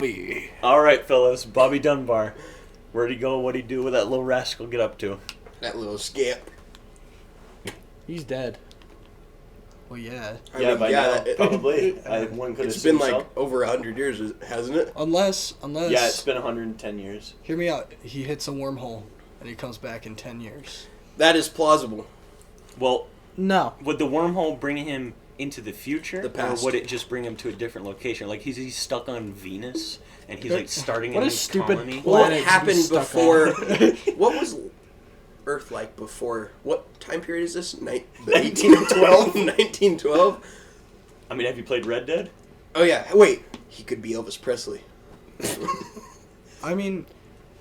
Bobby. All right, fellas. Bobby Dunbar. Where'd he go? What'd he do? What that little rascal get up to? That little scamp. He's dead. Well, yeah. By now, probably. One could it's assume been like so. over 100 years, hasn't it? Unless. Yeah, it's been 110 years. Hear me out. He hits a wormhole, and he comes back in 10 years. That is plausible. Well, no. Would the wormhole bring him into the future, the past, or would it just bring him to a different location? Like he's stuck on Venus, and he's like starting what a a new stupid colony. What happened before? What was Earth like before? What time period is this? 1912? 1912? I mean, have you played Red Dead? Oh yeah. Wait, he could be Elvis Presley. I mean,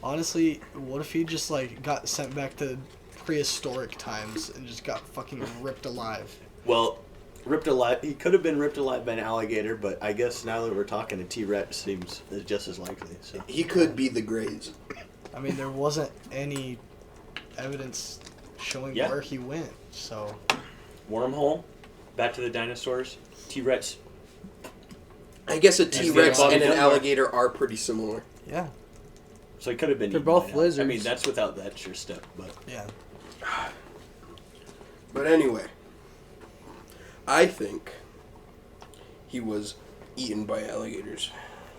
honestly, what if he just like got sent back to prehistoric times and just got fucking ripped alive? Well, ripped alive. He could have been ripped alive by an alligator, but I guess now that we're talking, a T-Rex seems just as likely. So he could be the Greys. I mean, there wasn't any evidence showing where he went, so... Wormhole, back to the dinosaurs, T-Rex. I guess a T-Rex and an Dunbar. alligator are pretty similar. Yeah. So he could have been. They're both lizards. I mean, that's without that sure step, but yeah. But anyway, I think he was eaten by alligators.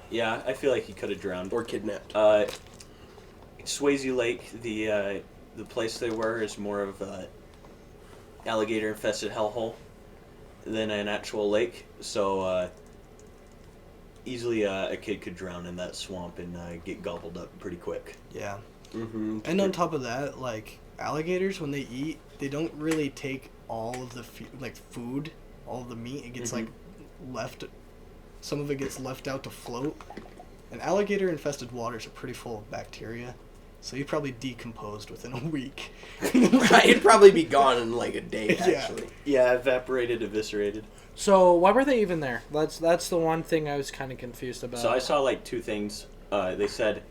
Yeah, I feel like he could have drowned or kidnapped. Swayze Lake, the place they were, is more of a alligator-infested hellhole than an actual lake. So easily a kid could drown in that swamp and get gobbled up pretty quick. Yeah. Mm-hmm. And on top of that, like, alligators, when they eat, they don't really take all of the food, all of the meat. It gets like left. Some of it gets left out to float. And alligator-infested waters are pretty full of bacteria, so he probably decomposed within a week. He'd probably be gone in like a day, actually. Yeah, evaporated, eviscerated. So why were they even there? That's the one thing I was kind of confused about. So I saw like two things. They said,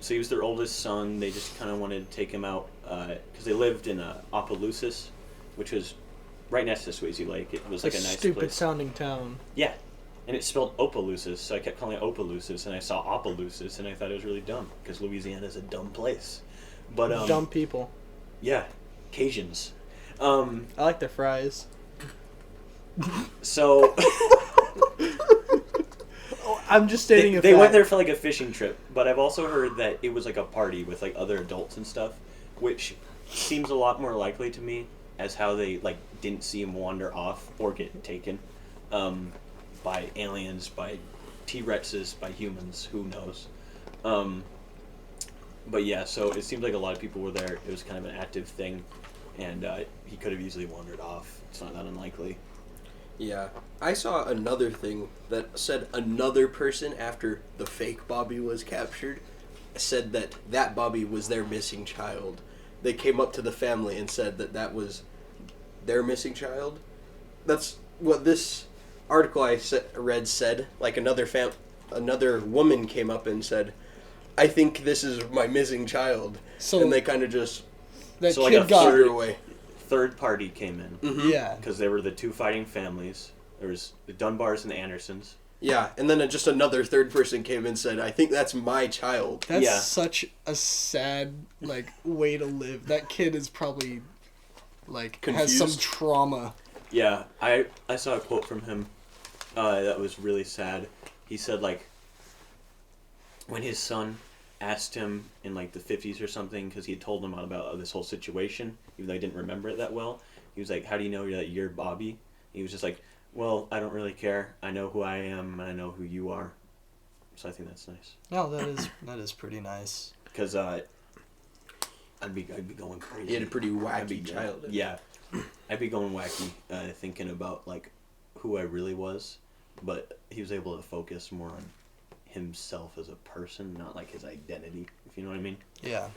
so he was their oldest son. They just kind of wanted to take him out because they lived in Opelousas, which was right next to Swayze Lake. It was like a nice stupid place. sounding town. Yeah, and it's spelled Opelousas, so I kept calling it Opelousas, and I saw Opelousas, and I thought it was really dumb because Louisiana is a dumb place. But dumb people. Yeah, Cajuns. I like their fries. So I'm just stating they went there for like a fishing trip, but I've also heard that it was like a party with like other adults and stuff, which seems a lot more likely to me as how they like didn't see him wander off or get taken by aliens, by T-Rexes, by humans, who knows. But yeah, so it seems like a lot of people were there. It was kind of an active thing, and he could have easily wandered off. It's not that unlikely. Yeah. I saw another thing that said another person after the fake Bobby was captured said that Bobby was their missing child. They came up to the family and said that was their missing child. That's what this article I read said. Like another woman came up and said, "I think this is my missing child." So and they kind of just that so kid like a got her away. Third party came in. Mm-hmm. Yeah. Because they were the two fighting families. There was the Dunbars and the Andersons. Yeah, and then just another third person came and said, "I think that's my child." That's such a sad way to live. That kid is probably has some trauma. Yeah, I saw a quote from him that was really sad. He said when his son asked him in the 50s or something, because he had told him about this whole situation, even though he didn't remember it that well, he was like, "How do you know that you're Bobby?" He was just like, "Well, I don't really care. I know who I am, and I know who you are." So I think that's nice. No, that is pretty nice. Because I'd be going crazy. He had a pretty wacky child. Yeah, I'd be going wacky, thinking about who I really was, but he was able to focus more on himself as a person, not his identity. If you know what I mean. Yeah.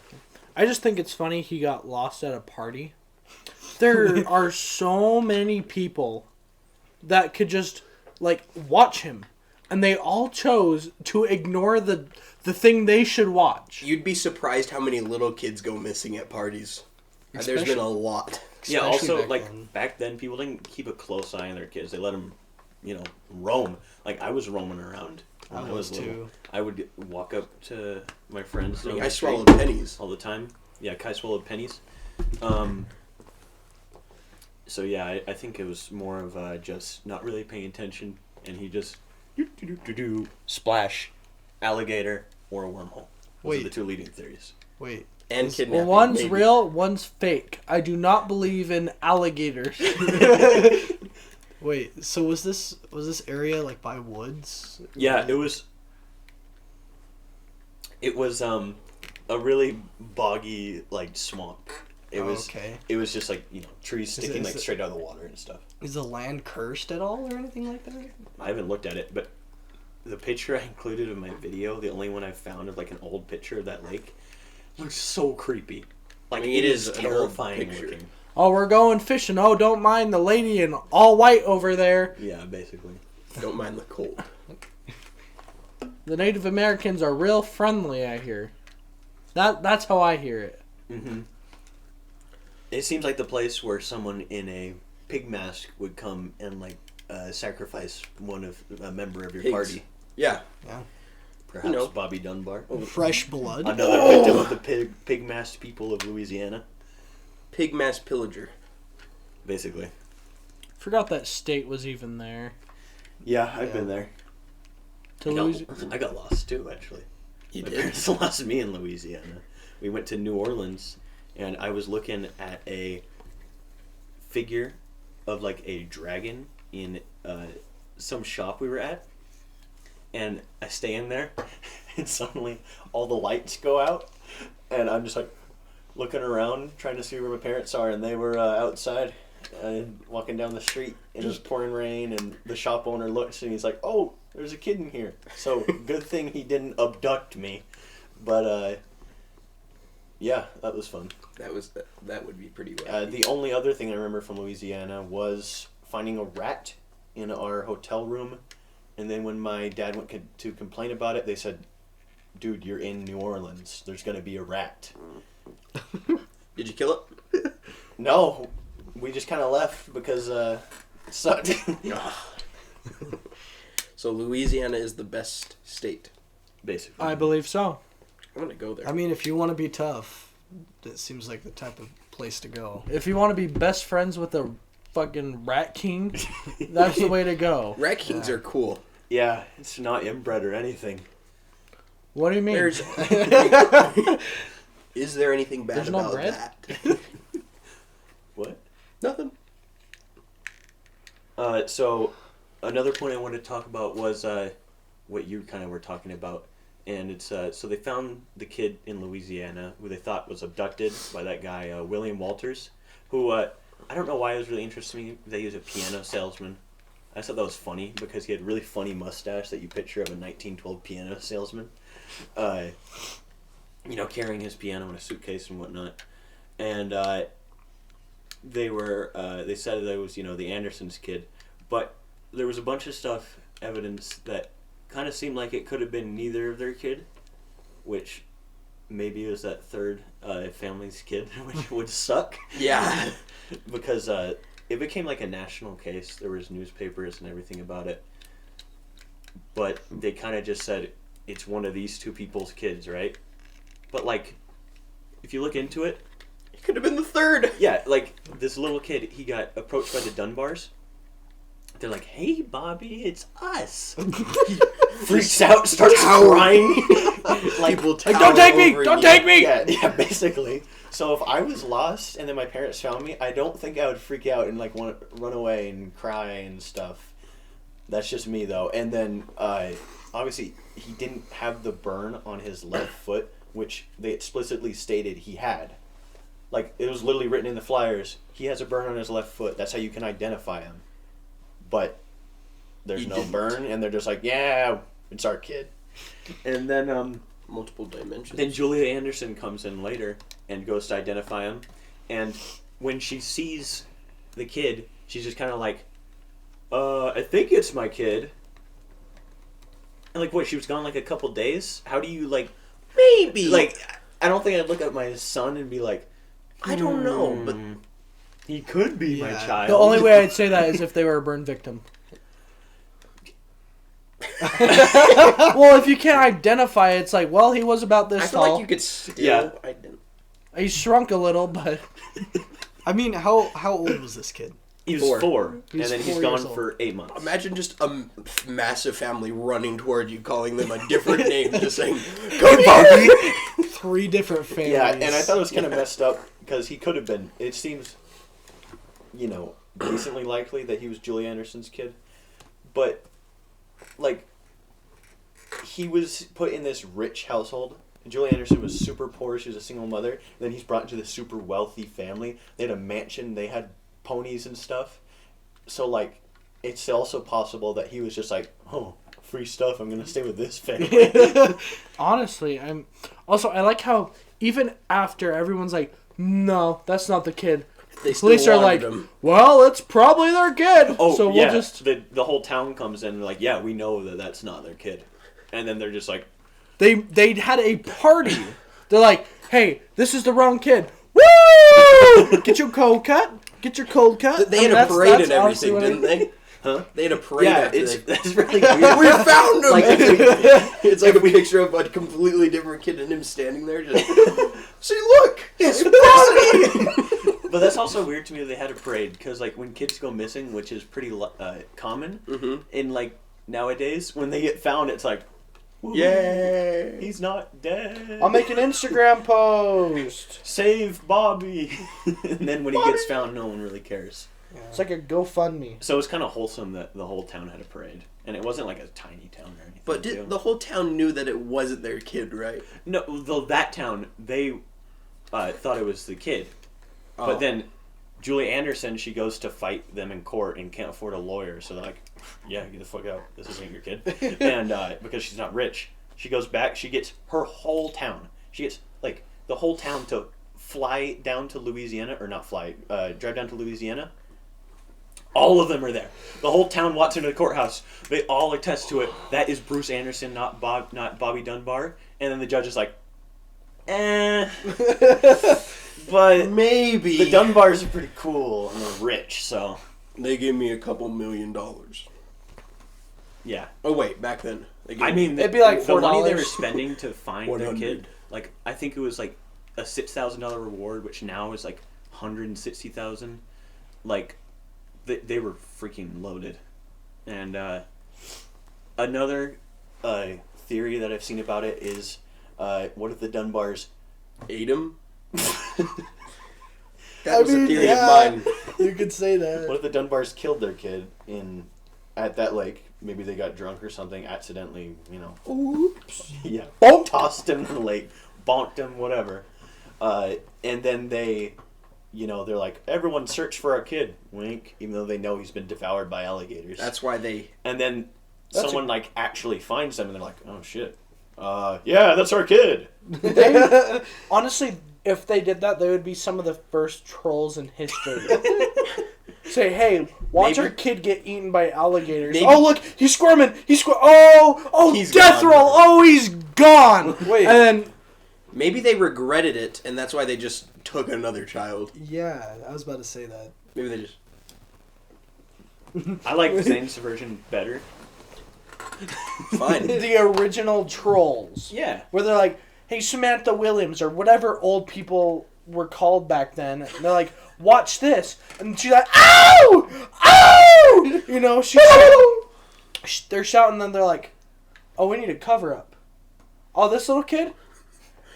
I just think it's funny he got lost at a party. There are so many people that could just watch him, and they all chose to ignore the thing they should watch. You'd be surprised how many little kids go missing at parties. There's been a lot. Yeah, also back then people didn't keep a close eye on their kids. They let them, roam. I was roaming around when I I was was little. too. I would walk up to my friends down I the street swallowed pennies. all the time. Yeah, Kai swallowed pennies. So yeah, I think it was more of just not really paying attention, and he just splash, alligator, or a wormhole. Those are the Wait. two leading theories. Wait. And Is- kidnapping. Well, one's maybe. real, one's fake. I do not believe in alligators. Wait. So was this area like by woods? Yeah, it was. It was a really boggy like swamp. It was. Okay. It was just like trees sticking is like it- straight out of the water and stuff. Is the land cursed at all or anything like that? I haven't looked at it, but the picture I included in my video, the only one I found of like an old picture of that lake, looks so creepy. Like I mean, it is an old terrifying picture. looking. Oh, we're going fishing. Oh, don't mind the lady in all white over there. Yeah, basically. Don't mind the cold. The Native Americans are real friendly, I hear. That's how I hear it. Mm-hmm. It seems like the place where someone in a pig mask would come and like sacrifice a member of your Pigs. party. Yeah. Perhaps Bobby Dunbar. Fresh blood. Another victim of the pig masked people of Louisiana. Pig mass pillager. Basically. Forgot that state was even there. Yeah, I've been there. I got lost too, actually. You My did? parents lost me in Louisiana. We went to New Orleans, and I was looking at a figure of like a dragon in some shop we were at, and I stay in there, and suddenly all the lights go out, and I'm just like looking around trying to see where my parents are, and they were outside walking down the street, and it was pouring rain, and the shop owner looks and he's like, "Oh, there's a kid in here." So good thing he didn't abduct me, but yeah, that was fun. That would be pretty wacky. The only other thing I remember from Louisiana was finding a rat in our hotel room, and then when my dad went to complain about it, they said, "Dude, you're in New Orleans. There's gonna be a rat." Did you kill it? No, we just kind of left because it sucked. So Louisiana is the best state. Basically. I believe so. I want to go there. I mean, if you want to be tough, that seems like the type of place to go. If you want to be best friends with the fucking Rat King, that's the way to go. Rat Kings are cool. Yeah, it's not inbred or anything. What do you mean? There's. Is there anything bad There's no about bread? that? What? Nothing. So another point I wanted to talk about was what you kind of were talking about, and it's so they found the kid in Louisiana who they thought was abducted by that guy William Walters, who I don't know why it was really interesting to me. They use a piano salesman. I just thought that was funny because he had a really funny mustache that you picture of a 1912 piano salesman, carrying his piano in a suitcase and whatnot, and they said that it was the Andersons' kid, but there was a bunch of evidence that kind of seemed like it could have been neither of their kid, which maybe it was that third family's kid, which would suck. Yeah. Because it became like a national case. There was newspapers and everything about it, but they kind of just said it's one of these two people's kids, right? But like, if you look into it, It could have been the third. yeah, like this little kid, he got approached by the Dunbars. They're like, "Hey, Bobby, it's us." Freaks out, starts crying. Like, People don't take me! tower Don't over take you. me! yeah, basically. So if I was lost and then my parents found me, I don't think I would freak out and like want to run away and cry and stuff. That's just me though. And then obviously he didn't have the burn on his left foot, which they explicitly stated he had. Like it was literally written in the flyers. He has a burn on his left foot. That's how you can identify him. But there's He no didn't. burn, and they're just like, "Yeah, it's our kid." And then Multiple dimensions. then Julia Anderson comes in later and goes to identify him. And when she sees the kid, she's just kind of like, I think it's my kid. And like, what, she was gone like a couple days? How do you like, Maybe. like, I don't think I'd look at my son and be like, I don't know, but he could be my Yeah. child. The only way I'd say that is if they were a burn victim. Well, if you can't identify it, it's like, well, he was about this I feel tall. like you could still. Yeah. He shrunk a little, but I mean, how old was this kid? He was 4. 4, and He's then he's 4 gone years old. for 8 months. Imagine just a massive family running toward you, calling them a different name, just saying, "Go, Bobby!" 3 different families. Yeah, and I thought it was kind of messed up because he could have been. It seems, decently likely that he was Julie Anderson's kid, but like he was put in this rich household. Julie Anderson was super poor. She was a single mother. Then he's brought into this super wealthy family. They had a mansion. They had ponies and stuff. So like, it's also possible that he was just like, oh, free stuff. I'm gonna stay with this family. honestly, I like how even after everyone's like, no, that's not the kid. They still Police are wanted like, him. well, it's probably their kid. Oh, so yeah. we'll just. The whole town comes in and they're like, yeah, we know that that's not their kid. And then they're just like, They had a party. They're like, hey, this is the wrong kid. Woo! Get your cold cut. Get your cold cut. They had a parade and everything, didn't they? huh? They had a parade Yeah, after it's they... that's really weird. We found him! Like, It's like a picture of a completely different kid and him standing there just... See, look! It's Bobby! But that's also weird to me that they had a parade because like when kids go missing, which is pretty common in like nowadays, when they get found, it's like, woo, Yay! he's not dead. I'll make an Instagram post. Save Bobby. And then when he gets found, no one really cares. It's like a GoFundMe. So it's kind of wholesome that the whole town had a parade, and it wasn't like a tiny town or anything. But the whole town knew that it wasn't their kid, right? No, though that town they thought it was the kid. Oh. But then Julie Anderson, she goes to fight them in court and can't afford a lawyer, so they're like, yeah, get the fuck out. This isn't your kid. And because she's not rich, she goes back, she gets her whole town. She gets, like, the whole town to fly down to Louisiana, or not fly, drive down to Louisiana. All of them are there. The whole town walks into the courthouse. They all attest to it. That is Bruce Anderson, not Bobby Dunbar. And then the judge is like, but Maybe. the Dunbars are pretty cool and they're rich, so They gave me a couple $1 million. yeah. Oh, wait, back then. They gave I mean, It'd be like the money they $4. were spending to find their 100. kid. Like, I think it was like a $6,000 reward, which now is like $160,000. Like, they were freaking loaded. And another theory that I've seen about it is, what if the Dunbars ate him? That was a theory of mine. You could say that. What if the Dunbars killed their kid at that lake? Maybe they got drunk or something, accidentally, Oops. yeah, Bonk. tossed him in the lake, bonked him, whatever. And then they're like, everyone search for our kid, wink, even though they know he's been devoured by alligators. That's why they... and then That's someone like actually finds them and they're like, oh shit. Yeah, that's our kid. Honestly, if they did that, they would be some of the first trolls in history. Say, hey, watch Maybe- our kid get eaten by alligators. Maybe- Oh, look, he's squirming. Oh, He's death gone. roll. Oh, he's gone. Wait. And then Maybe they regretted it, and that's why they just took another child. Yeah, I was about to say that. Maybe they just... I like Zane's version better. Fine. the original trolls. Yeah. Where they're like, hey, Samantha Williams, or whatever old people were called back then. And they're like, watch this. And she's like, ow! Ow! They're shouting, and they're like, oh, we need a cover up. Oh, this little kid?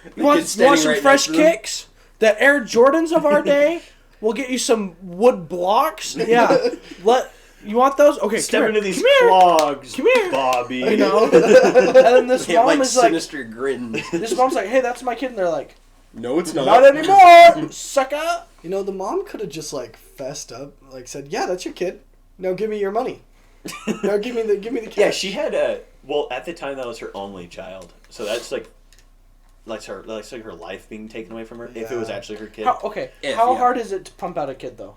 The You want kid's standing some right fresh next to them. kicks? The Air Jordans of our day? We'll get you some wood blocks. Yeah. You want those? Okay, Step come into here. these Come here. clogs, Come here. Bobby. You know? And then this They have, mom like, is like, sinister grins. this mom's like, hey, that's my kid. And they're like, No, it's not. not anymore, sucker. The mom could have just fessed up, said, "Yeah, that's your kid. Now give me your money. Now give me the cash." Yeah, she had at the time that was her only child. So that's like her life being taken away from her if it was Yeah. actually her kid. How Yeah. hard is it to pump out a kid, though?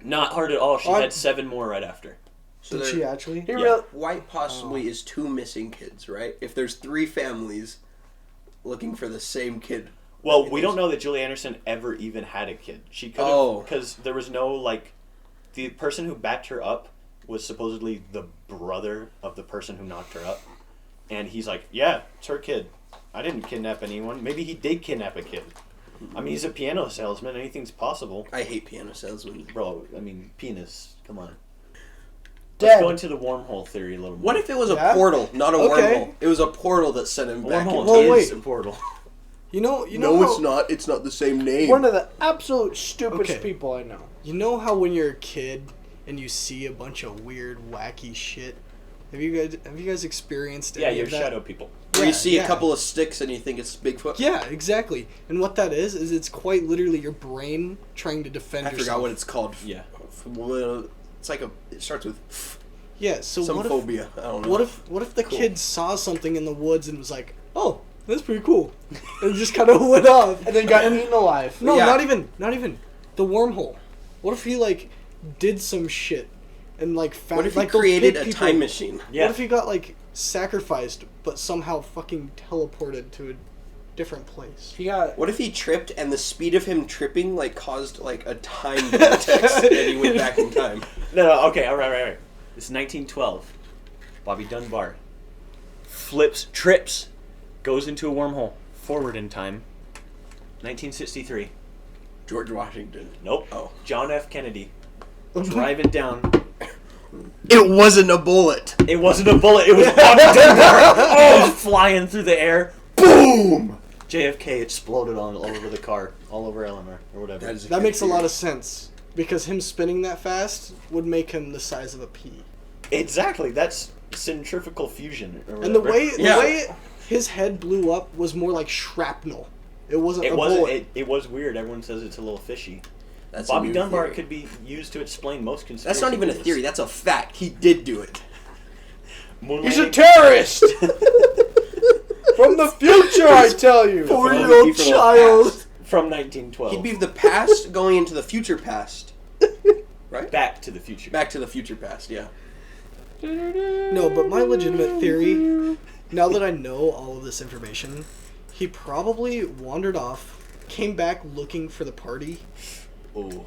Not hard at all. She had 7 more right after. So Did there she actually? He Yeah. really, quite possibly is 2 missing kids, right? If there's 3 families looking for the same kid. Well, we don't know that Julie Anderson ever even had a kid. She could have, Oh. because there was no, the person who backed her up was supposedly the brother of the person who knocked her up. And he's like, yeah, it's her kid. I didn't kidnap anyone. Maybe he did kidnap a kid. I mean, he's a piano salesman. Anything's possible. I hate piano salesmen. Bro, I mean, penis. Come on. Dead. Let's go into the wormhole theory a little more. What if it was a Yeah? portal, not a Okay. wormhole? It was a portal that sent him back Wormhole into Well, is wait. a portal. You know No, how, it's not. It's not the same name. One of the absolute stupidest Okay. people I know. You know how when you're a kid and you see a bunch of weird, wacky shit? Have you guys experienced Yeah, any you're of that? shadow people. Where you see yeah. a couple of sticks and you think it's Bigfoot. Yeah, exactly. And what that is it's quite literally your brain trying to defend I yourself. forgot what it's called. Yeah. It's like it starts with Yeah, so some what phobia. I don't know. what if the Cool. kid saw something in the woods and was like, "Oh, that's pretty cool," and just kind of went off, And then got eaten alive. No, Yeah. not even the wormhole. What if he like did some shit and like found What if he like those created pig a people- time machine? Yeah. What if he got like sacrificed but somehow fucking teleported to a different place? He got. What if he tripped and the speed of him tripping like caused like a time vortex and he went back in time? No, okay, all right. It's 1912. Bobby Dunbar trips, goes into a wormhole, forward in time. 1963. George Washington. Nope. Oh. John F. Kennedy driving down. It wasn't a bullet. It wasn't a bullet. It was Bobby Dunbar. Oh, it was flying through the air. Boom! JFK exploded all over the car, all over Eleanor or whatever. That makes a lot of sense because him spinning that fast would make him the size of a pea. Exactly. That's centrifugal fusion. Or And the whatever. way his head blew up was more like shrapnel. It wasn't It a wasn't. bullet. It was weird. Everyone says it's a little fishy. That's Bobby a new Dunbar theory. could be used to explain most conspiracy. That's not even a theory. That's a fact. He did do it. He's a terrorist! From the future, I tell you! Poor From little the child. from 1912. He'd be the past going into the future past. Right? Back to the Future. Back to the future past, yeah. No, but my legitimate theory, now that I know all of this information, he probably wandered off, came back looking for the party, Oh.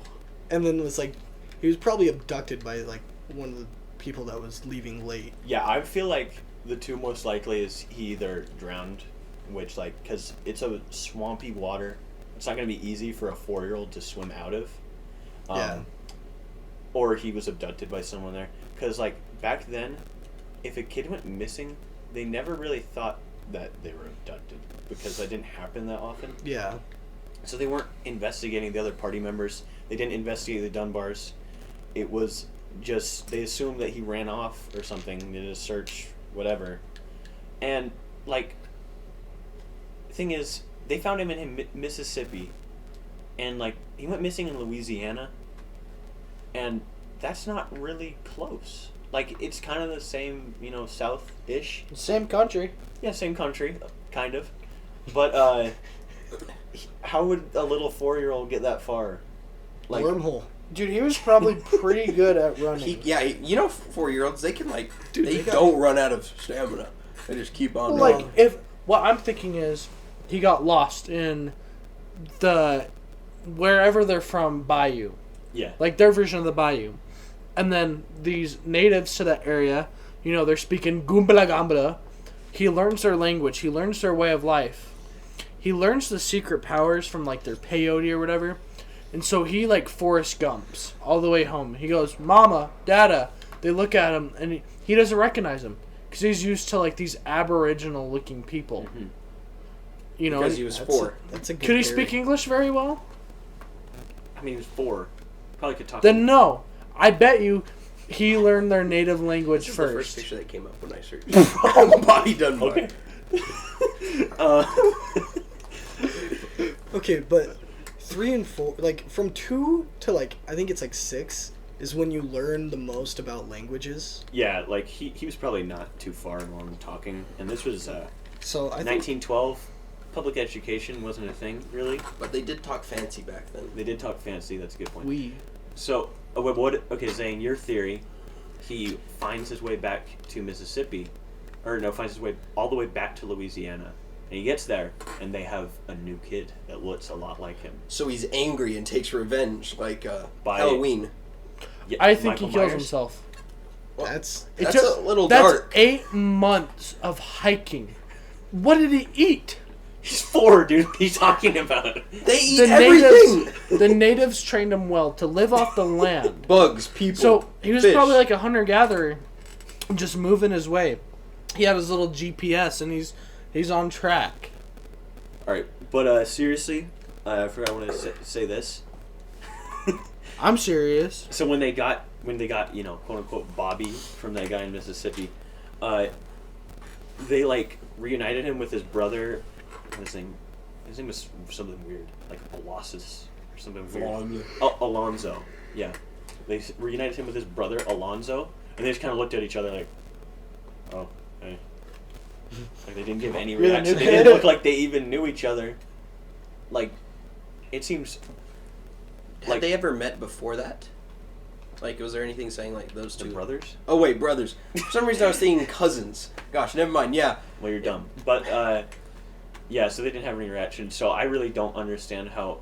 and then was like, he was probably abducted by like one of the people that was leaving late. Yeah, I feel like the two most likely is he either drowned, which like because it's a swampy water, it's not gonna be easy for a 4-year-old to swim out of. Yeah. Or he was abducted by someone there. Because like back then, if a kid went missing, they never really thought that they were abducted because that didn't happen that often. Yeah. So they weren't investigating the other party members. They didn't investigate the Dunbars. It was just they assumed that he ran off or something. They did a search, whatever. And like, the thing is, they found him in Mississippi, and like he went missing in Louisiana, and that's not really close. Like it's kind of the same, south-ish. Same country. Yeah, same country, kind of. But how would a little 4-year-old get that far? Like, Wormhole. Dude, he was probably pretty good at running. 4-year-olds, they can Dude, they they got- don't run out of stamina. They just keep on Like, running. if what I'm thinking is, he got lost in the wherever they're from bayou, yeah. like their version of the bayou, and then these natives to that area, they're speaking Goombala Gambala. He learns their language. He learns their way of life. He learns the secret powers from like their peyote or whatever, and so he like Forrest Gumps all the way home. He goes, "Mama, Dada." They look at him and he doesn't recognize them because he's used to like these aboriginal looking people. Mm-hmm. Because and he was That's 4. That's a good could he theory. speak English very well? I mean, he was 4. Probably could talk. Then no. I bet you he learned their native language This is the first first. picture that came up when I searched. Oh, Bobby Dunbar. Okay. Okay, but 3 and 4, like from 2 to like I think it's like 6 is when you learn the most about languages. Yeah, like he was probably not too far along talking, and this was So I think 1912. Public education wasn't a thing really. But they did talk fancy back then. They did talk fancy. That's a good point. we So, okay, Zane, your theory, he finds his way back to Mississippi, finds his way all the way back to Louisiana, and he gets there, and they have a new kid that looks a lot like him. So he's angry and takes revenge, like By- Halloween. Yeah, I think Michael he kills Myers. himself. That's That's took- a little That's dark. 8 months of hiking. What did he eat? He's 4, dude. What are you talking about? They eat The everything. natives trained him well to live off the land. Bugs, people. So he was fish. probably like a hunter-gatherer, just moving his way. He had his little GPS, and he's on track. All right, but seriously, I forgot I wanted to say this. I'm serious. So when they got quote unquote Bobby from that guy in Mississippi, they like reunited him with his brother. His name was something weird, like Colossus or something weird. Alonzo. Yeah, they reunited him with his brother Alonzo, and they just kind of looked at each other like, oh, hey. Like they didn't give any You're the reaction. new They kid? didn't look like they even knew each other. Like, it seems. Had they ever met before that? Like, was there anything saying like those The two brothers? Oh wait, brothers. For some reason I was thinking cousins. Gosh, never mind. Yeah. Well, you're dumb. But, yeah, so they didn't have any reaction. So I really don't understand how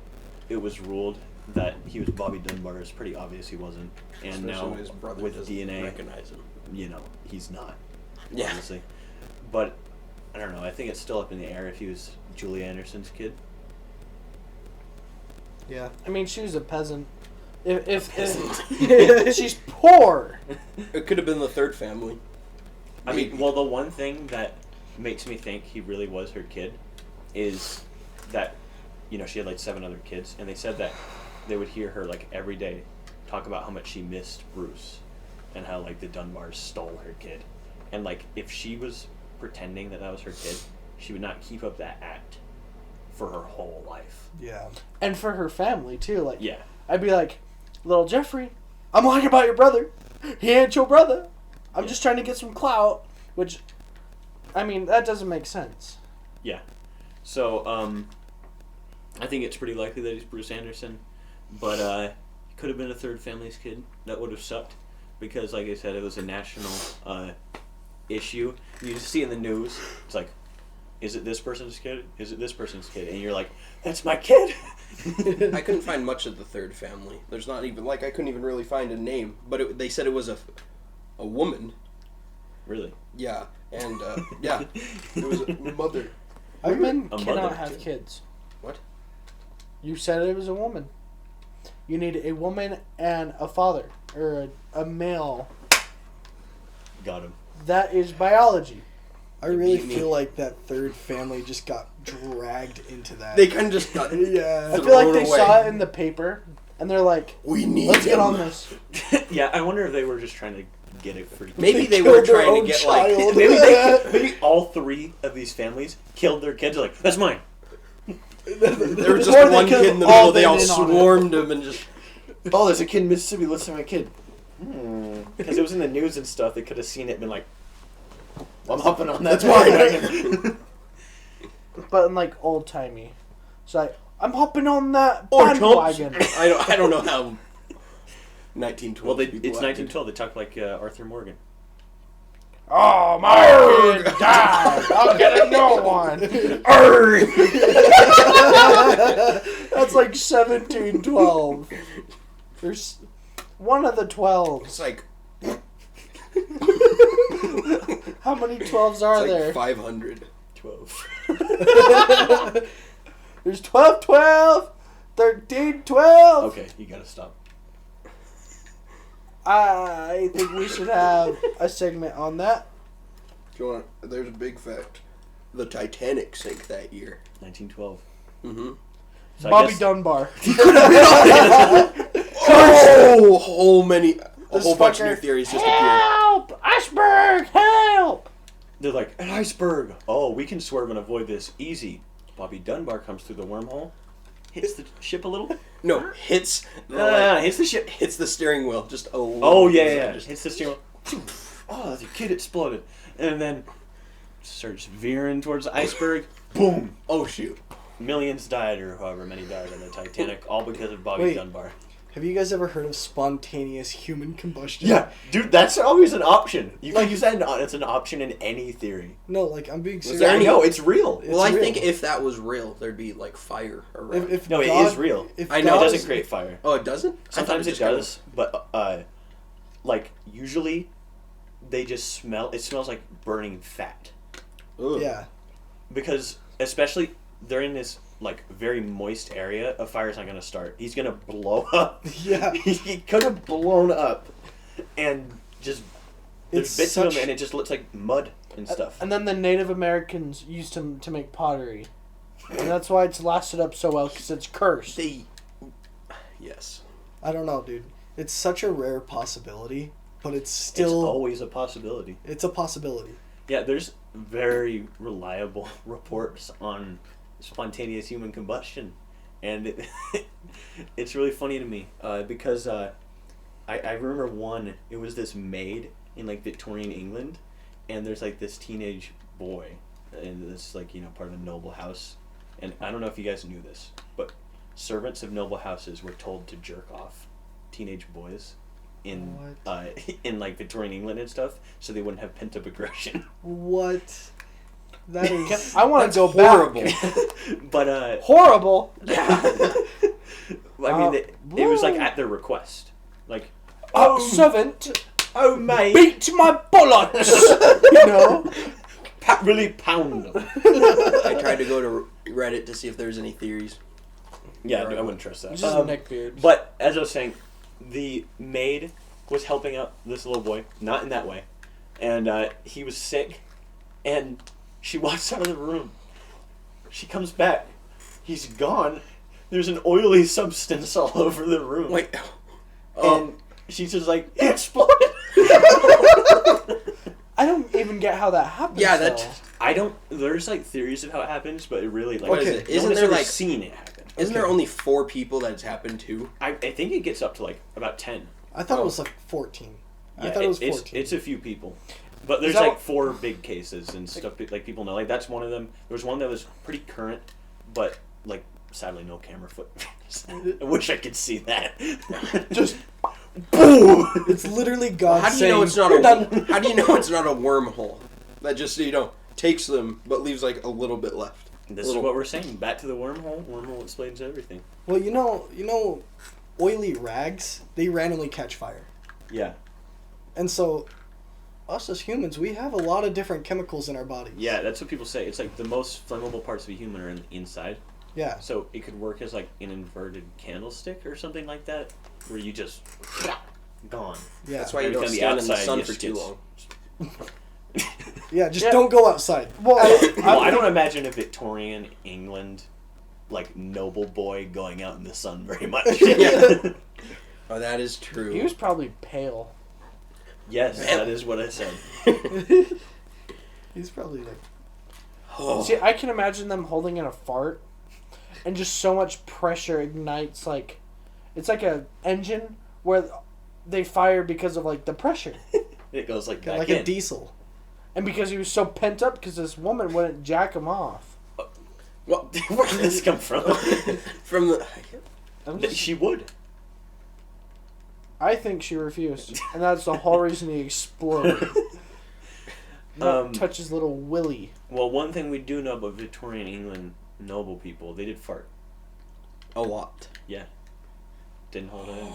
it was ruled that he was Bobby Dunbar. It's pretty obvious he wasn't. And Especially now, when his brother with doesn't DNA, recognize him. you know, he's not. Yeah. Honestly. But, I don't know. I think it's still up in the air if he was Julie Anderson's kid. yeah. I mean, she was a peasant. If she's poor. It could have been the third family. I mean, well, the one thing that makes me think he really was her kid is that, you know, she had like 7 other kids, and they said that they would hear her like every day talk about how much she missed Bruce and how like the Dunbars stole her kid. And like if she was pretending that was her kid, she would not keep up that act for her whole life. Yeah. And for her family, too. Like, Yeah. I'd be like, little Jeffrey, I'm lying about your brother. He ain't your brother. I'm just trying to get some clout. Which, I mean, that doesn't make sense. Yeah. So, I think it's pretty likely that he's Bruce Anderson, but he could have been a third family's kid. That would have sucked, because, like I said, it was a national issue. You just see in the news, it's like, is it this person's kid? Is it this person's kid? And you're like, that's my kid! I couldn't find much of the third family. There's not even, like, I couldn't even really find a name. But they said it was a woman. Really? Yeah. And, yeah. It was a mother. Women A cannot mother. have kids. What? You said it was a woman. You need a woman and a father. Or a male. Got him. That is biology. I really beat me. feel like that third family just got dragged into that. They kind of just got yeah. I feel like thrown they away. saw it in the paper, and they're like, We need let's get him. on this. Yeah, I wonder if they were just trying to get it free. Maybe they killed were their trying to own get, child. like... Maybe all 3 of these families killed their kids. They're like, that's mine. There was Or just they one could've kid in the all middle. They all been in on it. swarmed him and just... Oh, there's a kid in Mississippi. Listen to my kid. Because it was in the news and stuff. They could have seen it and been like, I'm hopping on that. That's mine. But in like old timey. It's like, I'm hopping on that Or bandwagon. I don't know how... 1912 Well, people it's acted. 1912. They talk like Arthur Morgan. Oh, my kid died. I'll get a new one. That's like 1712. There's one of the 12s. It's like... How many 12s are It's like there? 500. 12. There's 12, 12, 13, 12. Okay, you gotta stop. I think we should have a segment on that. Do you want? There's a big fact. The Titanic sank that year. 1912. Mm-hmm. So I Bobby guess- Dunbar. Oh, a whole bunch of new fucker. theories just appeared. Help! Iceberg! Help! They're like, an iceberg! Oh, we can swerve and avoid this. Easy. Bobby Dunbar comes through the wormhole, hits the ship a little. No, hits. Hits the ship. Hits the steering wheel. Just a little. Oh, yeah. Just, Hits the steering wheel. Oh, the kid exploded. And then starts veering towards the iceberg. Boom! oh shoot. Millions died, or however many died on the Titanic, all because of Bobby Wait. Dunbar. Have you guys ever heard of spontaneous human combustion? Yeah, dude, that's always an option. You can use that. It's an option in any theory. No, like I'm being serious. there Yeah, I any- know it's real. It's Well, I real. think if that was real, there'd be like fire around. If No, it God- is real. If I No, know. it God doesn't is- create fire. Oh, it doesn't. I thought Sometimes it just kinda- does, but like usually, they just smell. It smells like burning fat. Ugh. Yeah. Because especially they're in this like very moist area, a fire's not gonna start. He's gonna blow up. Yeah. He could have blown up, and just there's It's bits of such- him, and it just looks like mud and stuff. And then the Native Americans used to make pottery. And that's why it's lasted up so well, because it's cursed. Yes. I don't know, dude. It's such a rare possibility, but it's It's still always a possibility. it's a possibility. Yeah, there's very reliable reports on spontaneous human combustion, and it's really funny to me because I remember one. It was this maid in like Victorian England, and there's like this teenage boy in this like part of a noble house, and I don't know if you guys knew this, but servants of noble houses were told to jerk off teenage boys in in like Victorian England and stuff, so they wouldn't have pent up aggression. What? That is I want to go horrible. back. But Horrible. I mean, it was like at their request. Like, Servant, oh mate, beat my bollocks. You know? really pound them. I tried to go to Reddit to see if there's any theories. Yeah, I wouldn't trust that. He's just a neckbeard. But as I was saying, the maid was helping out this little boy, not in that way, and he was sick, and she walks out of the room. She comes back. He's gone. There's an oily substance all over the room. Wait. And she's just like, it exploded. I don't even get how that happens. Yeah, though. There's like theories of how it happens, but it really like What is no it? one Isn't has there, ever like- seen it happen. Isn't there only 4 people that it's happened to? I think it gets up to like about 10. I thought it was like 14. I Yeah, thought it was it's 14. a few people, but there's that like what- 4 big cases and stuff like people know. Like that's one of them. There was one that was pretty current, but like sadly no camera footage. I wish I could see that. Just boom. It's literally God How do you saying, know it's not "You're a done." How do you know it's not a wormhole that just takes them but leaves like a little bit left? This is what we're saying. Back to the wormhole. Wormhole explains everything. well, you know, oily rags, they randomly catch fire. Yeah. And so, us as humans, we have a lot of different chemicals in our bodies. Yeah, that's what people say. It's like the most flammable parts of a human are in the inside. Yeah. So it could work as like an inverted candlestick or something like that, where you just gone. Yeah. That's why you Every don't time the stand in the outside sun just for too gets- long. Yeah, just Yeah. don't go outside. well, Well, I don't imagine a Victorian England like noble boy going out in the sun very much. Yeah. Oh, that is true. he was probably pale. Yes, that is what I said. He's probably like, Oh. See, I can imagine them holding in a fart, and just so much pressure ignites like, it's like a engine where they fire because of like the pressure, It goes like back like in. a diesel. and because he was so pent up because this woman wouldn't jack him off. Well, Where did this come from? from the I'm just- She would. I think she refused, and that's the whole reason he exploded. Touch his little willy. Well, one thing we do know about Victorian England noble people, they did fart. a lot. Yeah. Didn't hold it in.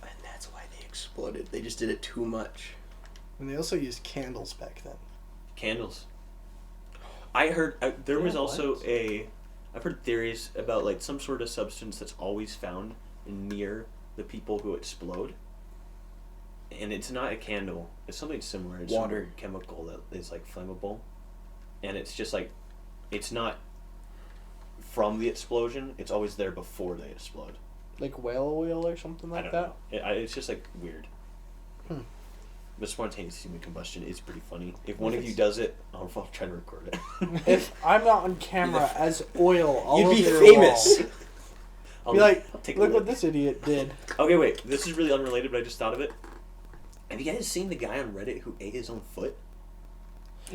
And that's why they exploded. They just did it too much. And they also used candles back then. Candles. I heard there was Yeah, also what? I've heard theories about like some sort of substance that's always found near the people who explode. And it's not a candle. It's something similar. It's Water. some chemical that is like flammable. And it's just like it's not from the explosion. It's always there before they explode. Like whale oil or something I like don't that? know. It's just like weird. Hmm. But spontaneous human combustion is pretty funny. If one of you does it, I'll try to record it. If I'm not on camera as oil all You'd over be your famous. wall, I'll be like, I'll take a look what look. this idiot did. Okay, wait. This is really unrelated, but I just thought of it. Have you guys seen the guy on Reddit who ate his own foot?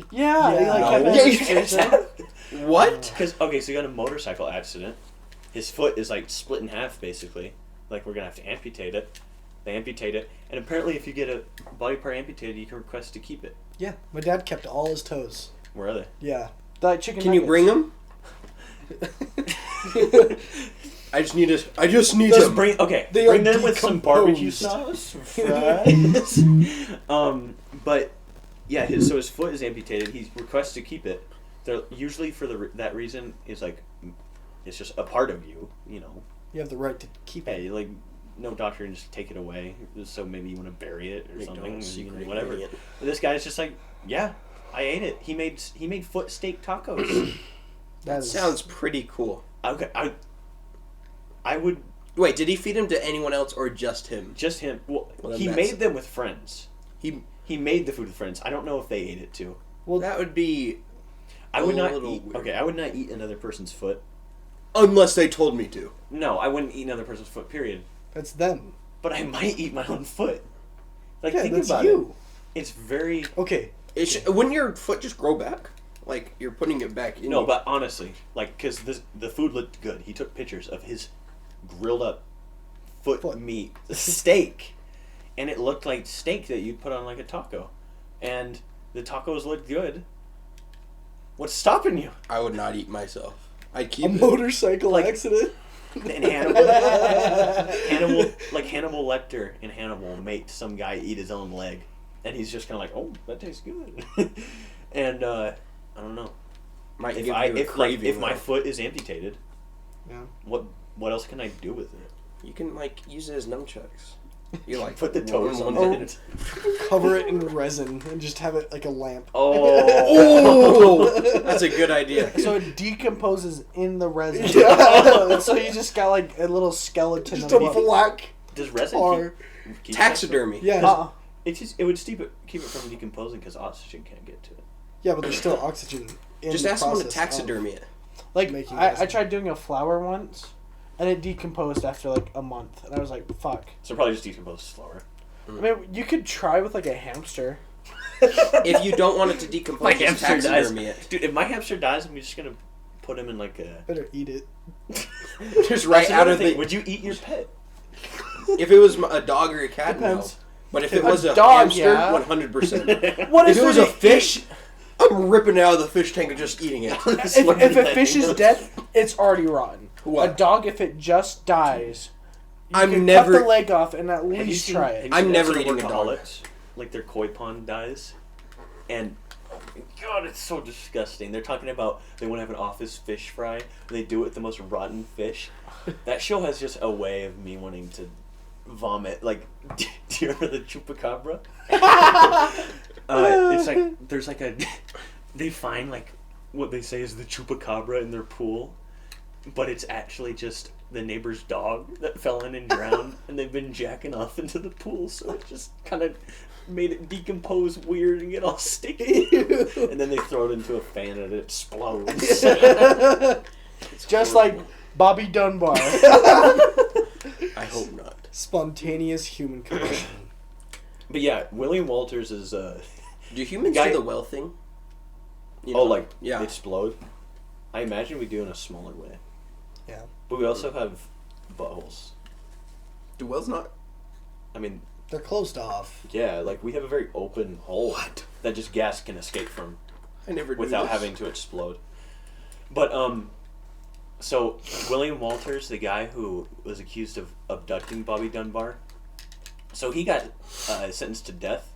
Yeah, he like No. kept Yeah, it you in guys his prison. What? Because okay, so he got in a motorcycle accident. His foot is like split in half, basically. Like we're gonna have to amputate it. They amputate it, and apparently, if you get a body part amputated, you can request to keep it. Yeah, my dad kept all his toes. Where are they? Yeah. Like chicken Can you nuggets. bring them? I just need Just them. bring They bring are them with some barbecue decomposed. sauce, fries. But yeah, his foot is amputated. He requests to keep it. They're usually for that reason is like it's just a part of you, you know. You have the right to keep it. Hey, like no doctor can just take it away. So maybe you want to bury it or something, you know, whatever. But this guy's just like, yeah, I ate it. He made foot steak tacos. That sounds pretty cool. Okay, I would. Wait, did he feed him to anyone else or just him? Just him. Well then he that's- made them with friends. He made the food with friends. I don't know if they ate it too. Well, that would be. I would not little eat. weird. Okay, I would not eat another person's foot. Unless they told me to. No, I wouldn't eat another person's foot. Period. That's them. But I might eat my own foot. Like Yeah, think that's about you. it. It's very Okay. Wouldn't your foot just grow back? Like you're putting it back in. no, but honestly, like because the food looked good. He took pictures of his grilled up foot meat steak, and it looked like steak that you'd put on like a taco, and the tacos looked good. What's stopping you? I would not eat myself. I'd keep A it. motorcycle Like- accident. And Hannibal Lecter in Hannibal made some guy eat his own leg, and he's just kind of like, oh, that tastes good, and I don't know. Might If give I you a if craving, if my though. foot is amputated, Yeah. what else can I do with it? You can like use it as nunchucks. You like Put the toes on one- it. Cover it in resin and just have it like a lamp. Oh, Oh, that's a good idea. So it decomposes in the resin. Yeah. So you just got like a little skeleton Just of a it. black does resin tar. keep Taxidermy. Yeah. it would keep it from decomposing because oxygen can't get to it. Yeah, but there's still oxygen in Just the ask someone to process of- taxidermy it. Like Making I resin. tried doing a flower once, and it decomposed after like a month, and I was like, "Fuck." So probably just decompose slower. I mean, you could try with like a hamster. If you don't want it to decompose, My just hamster dies, taxidermy it. dude. If my hamster dies, I'm just gonna put him in like a. Better eat it. Just right That's out another of thing. the. Would you eat your pet? If it was a dog or a cat, Depends. no. But if it A was a dog, hamster, yeah. 100%. What If is it was there a to fish, eat? I'm ripping it out of the fish tank and just eating it. If a fish is dead, it's already rotten. What? A dog, if it just dies, you I'm can never- cut the leg off and at Have you least seen- try have it. you I'm seen never episode of eating a dog. Workaholics? Like their koi pond dies, and God, it's so disgusting. They're talking about they want to have an office fish fry. And they do it with the most rotten fish. That show has just a way of me wanting to vomit. Like, do you remember the chupacabra? It's like there's like a they find like what they say is the chupacabra in their pool, but it's actually just the neighbor's dog that fell in and drowned, and they've been jacking off into the pool, so it just kind of made it decompose weird and get all sticky. And then they throw it into a fan and it explodes. Just like Bobby Dunbar. I hope not. Spontaneous human combustion. But yeah, William Walters is Do humans Guy- do the well thing? You oh, like yeah. explode. I imagine we do in a smaller way, Yeah. but we also have buttholes. Do wells not? I mean, They're closed off. yeah, like we have a very open hole What? that just gas can escape from I never knew without this. having to explode. But so William Walters, the guy who was accused of abducting Bobby Dunbar, so he got sentenced to death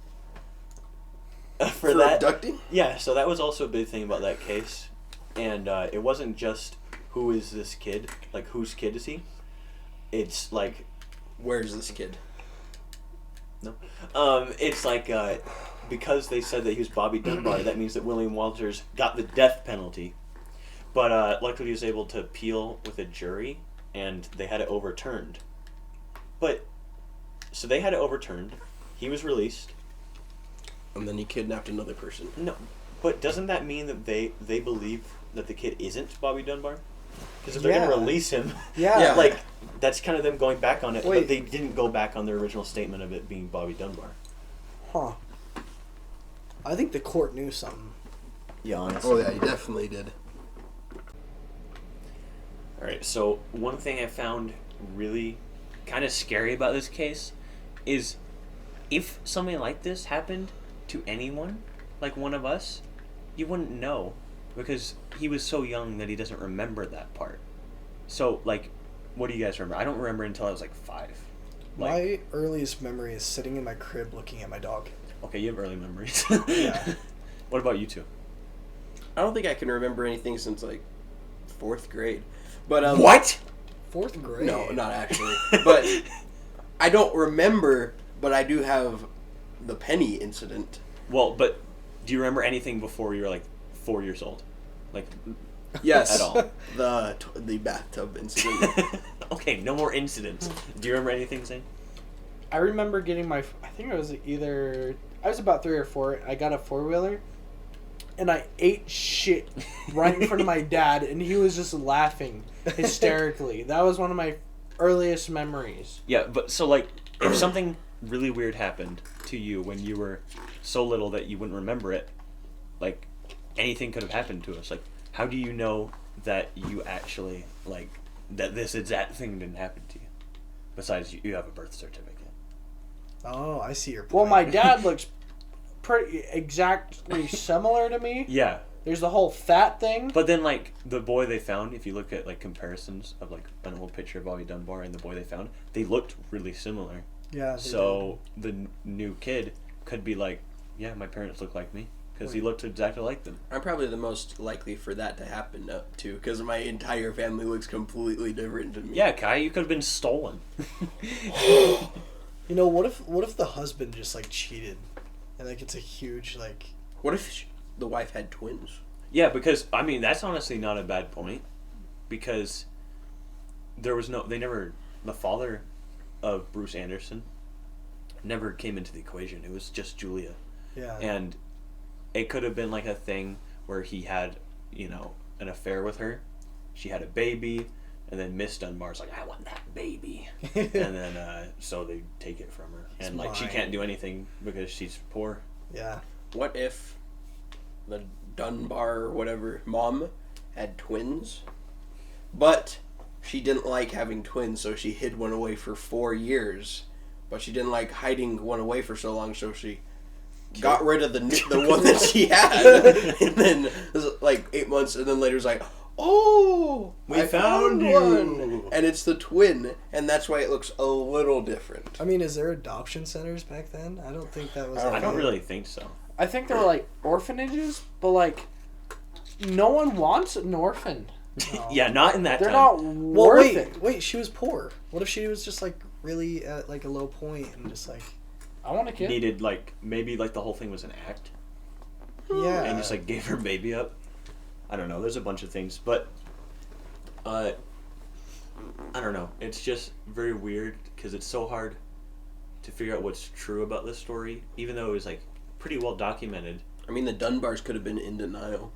for that. abducting? Yeah, so that was also a big thing about that case, and it wasn't just who is this kid, like whose kid is he? It's like Where's this kid? it's like because they said that he was Bobby Dunbar, that means that William Walters got the death penalty. But luckily he was able to appeal with a jury, and they had it overturned. But so they had it overturned. He was released. And then he kidnapped another person. No, but doesn't that mean that they believe that the kid isn't Bobby Dunbar? Because if they're Yeah. gonna release him, Yeah. like that's kind of them going back on it. Wait. But they didn't go back on their original statement of it being Bobby Dunbar. Huh. I think the court knew something. Yeah, honestly. Oh yeah, he definitely did. All right. So one thing I found really kind of scary about this case is if something like this happened to anyone, like one of us, you wouldn't know because he was so young that he doesn't remember that part. So like what do you guys remember? I don't remember until I was like 5. Like, My earliest memory is sitting in my crib looking at my dog. okay, you have early memories. Yeah. What about you two? I don't think I can remember anything since like 4th grade. But What? 4th grade? No, not actually. But I don't remember, but I do have the penny incident. Well, but do you remember anything before you were like 4 years old? Like, Yes. at all? The bathtub incident. Okay, no more incidents. Do you remember anything, Zane? I remember getting I think it was I was about 3 or 4. I got a 4-wheeler, and I ate shit right in front of my dad, and he was just laughing hysterically. That was one of my earliest memories. Yeah, but so like, if something really weird happened to you when you were so little that you wouldn't remember it, like, anything could have happened to us. Like, how do you know that you actually, like, that this exact thing didn't happen to you? Besides, you have a birth certificate. Oh, I see your point. Well, my dad looks pretty exactly similar to me. Yeah. There's the whole fat thing. But then, like, the boy they found, if you look at, like, comparisons of, like, an old picture of Bobby Dunbar and the boy they found, they looked really similar. Yeah. So the new kid could be like, yeah, my parents look like me. Because he looked exactly like them. I'm probably the most likely for that to happen too, because my entire family looks completely different to me. Yeah, Kai, you could have been stolen. You know, what if the husband just like cheated, and like it's a huge like. What if the wife had twins? Yeah, because, I mean, that's honestly not a bad point. Because the father of Bruce Anderson never came into the equation. It was just Julia. Yeah. And it could have been like a thing where he had, an affair with her. She had a baby, and then Miss Dunbar's like, I want that baby. And then, so they take it from her. And, like, she can't do anything because she's poor. Yeah. What if the Dunbar or whatever mom had twins, but she didn't like having twins, so she hid one away for 4 years, but she didn't like hiding one away for so long, so she got rid of the one that she had, and then it was like 8 months, and then later was like, oh, We I found you. one, and it's the twin, and that's why it looks a little different. I mean, is there adoption centers back then? I don't think that was. I don't really think so. I think there were like orphanages, but like no one wants an orphan. No. Yeah, not in that They're time. not Well, worth it. wait. She was poor. What if she was just like really at like a low point and just like. I want a kid. Needed, like, maybe, like, the whole thing was an act. Yeah. And just, like, gave her baby up. I don't know. There's a bunch of things. But, I don't know. It's just very weird because it's so hard to figure out what's true about this story, even though it was, like, pretty well documented. I mean, the Dunbars could have been in denial.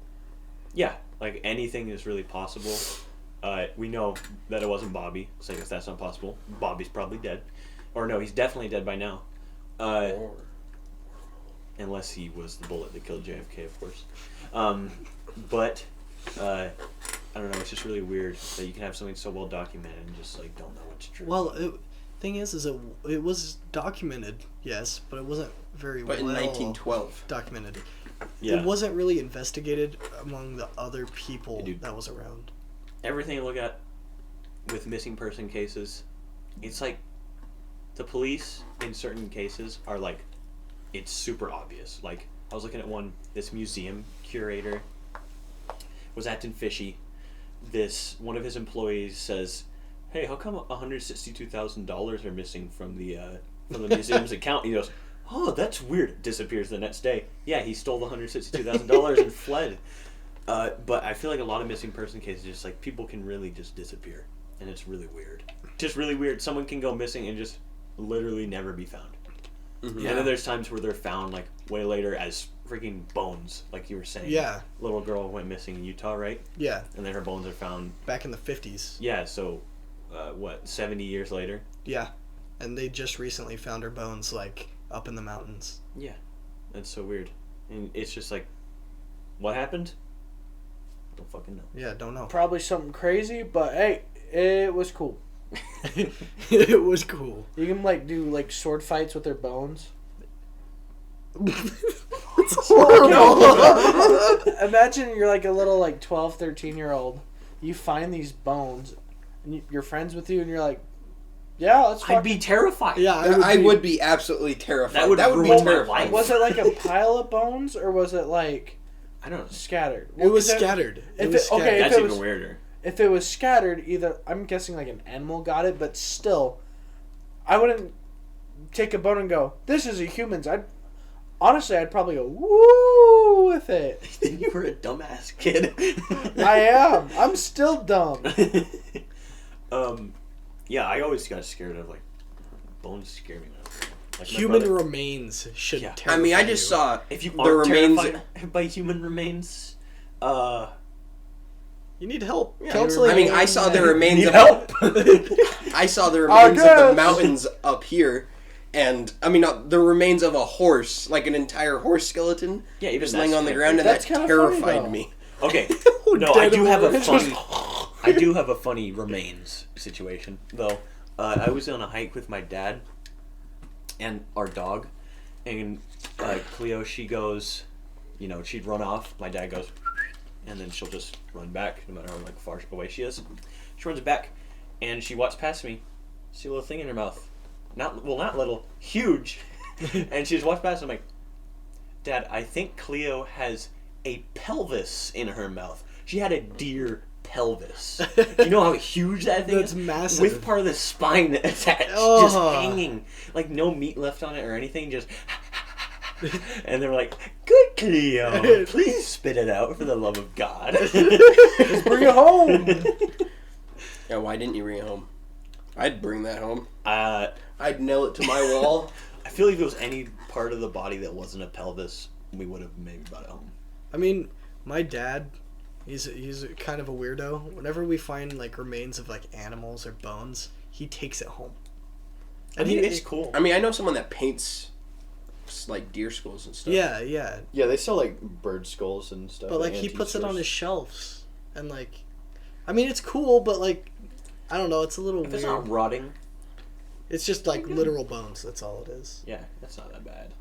Yeah, like, anything is really possible. We know that it wasn't Bobby, so I guess that's not possible. Bobby's probably dead. Or no, he's definitely dead by now. Unless he was the bullet that killed JFK, of course. But I don't know. It's just really weird that you can have something so well documented and just like don't know what's true. Well, thing is it was documented, yes, but it wasn't very But in well 1912. documented. Yeah. It wasn't really investigated among the other people Yeah, dude. that was around. Everything you look at with missing person cases, it's like the police in certain cases are like, it's super obvious. Like, I was looking at this museum curator was acting fishy. One of his employees says, hey, how come $162,000 are missing from the museum's account? He goes, oh, that's weird. Disappears the next day. Yeah, he stole the $162,000 and fled. But I feel like a lot of missing person cases, just like people can really just disappear. And it's really weird. Just really weird. Someone can go missing and just literally never be found. Mm-hmm. And then there's times where they're found like way later as freaking bones, like you were saying. Yeah. Little girl went missing in Utah, right? Yeah. And then her bones are found. Back in the 50s. Yeah, so 70 years later? Yeah. And they just recently found her bones like up in the mountains. Yeah. That's so weird. And it's just like, what happened? I don't fucking know. Yeah, don't know. Probably something crazy, but hey, it was cool. It was cool. You can like do like sword fights with their bones. It's horrible. Imagine you're like a little like 12, 13-year-old. You find these bones and you're friends with you, and you're like, yeah, let's fuck. I'd be terrified. Yeah, I would be absolutely terrified. That would be ruin my terrifying. life. Was it like a pile of bones, or was it like I don't know. scattered? It was scattered. It was scattered. Okay, That's if it even was, weirder. if it was scattered, either I'm guessing like an animal got it, but still, I wouldn't take a bone and go, "This is a human's." I'd probably go, "Woo!" with it. Then you were a dumbass kid. I am. I'm still dumb. Yeah, I always got scared of like bones. Scare me. Like my Human brother. remains should Yeah. terrify I mean, I just you. saw If you the aren't remains. terrified by human remains, You need help. Yeah, Counseling. I mean, I saw the remains need of help. I saw the remains of the guess. mountains up here, and I mean the remains of a horse, like an entire horse skeleton, Yeah, even just that's laying on the kinda ground, and That's that kinda funny, terrified though. me. Okay, no, I Dead do have a horse. funny. I do have a funny remains situation though. I was on a hike with my dad and our dog, and Cleo, she goes, she'd run off. My dad goes, and then she'll just run back, no matter how far away she is. She runs back, and she walks past me. See a little thing in her mouth, not little, huge, and she just walks past. And I'm like, Dad, I think Cleo has a pelvis in her mouth. She had a deer pelvis. You know how huge that thing That's is? massive. With part of the spine attached, Oh. just hanging, like no meat left on it or anything, just. And they're like, "Good Cleo, please spit it out for the love of God." Just bring it home. Yeah, why didn't you bring it home? I'd bring that home. I I'd nail it to my wall. feel like if it was any part of the body that wasn't a pelvis, we would have maybe brought it home. I mean, my dad, he's kind of a weirdo. Whenever we find like remains of like animals or bones, he takes it home. I mean, it's cool. I mean, I know someone that paints like deer skulls and stuff. Yeah, yeah. Yeah, they sell like bird skulls and stuff. But at like he antique puts it on stores. his shelves, and like, I mean, it's cool, but like, I don't know, it's a little If weird. it's not rotting, It's just like literal bones. That's all it is. yeah, that's not that bad.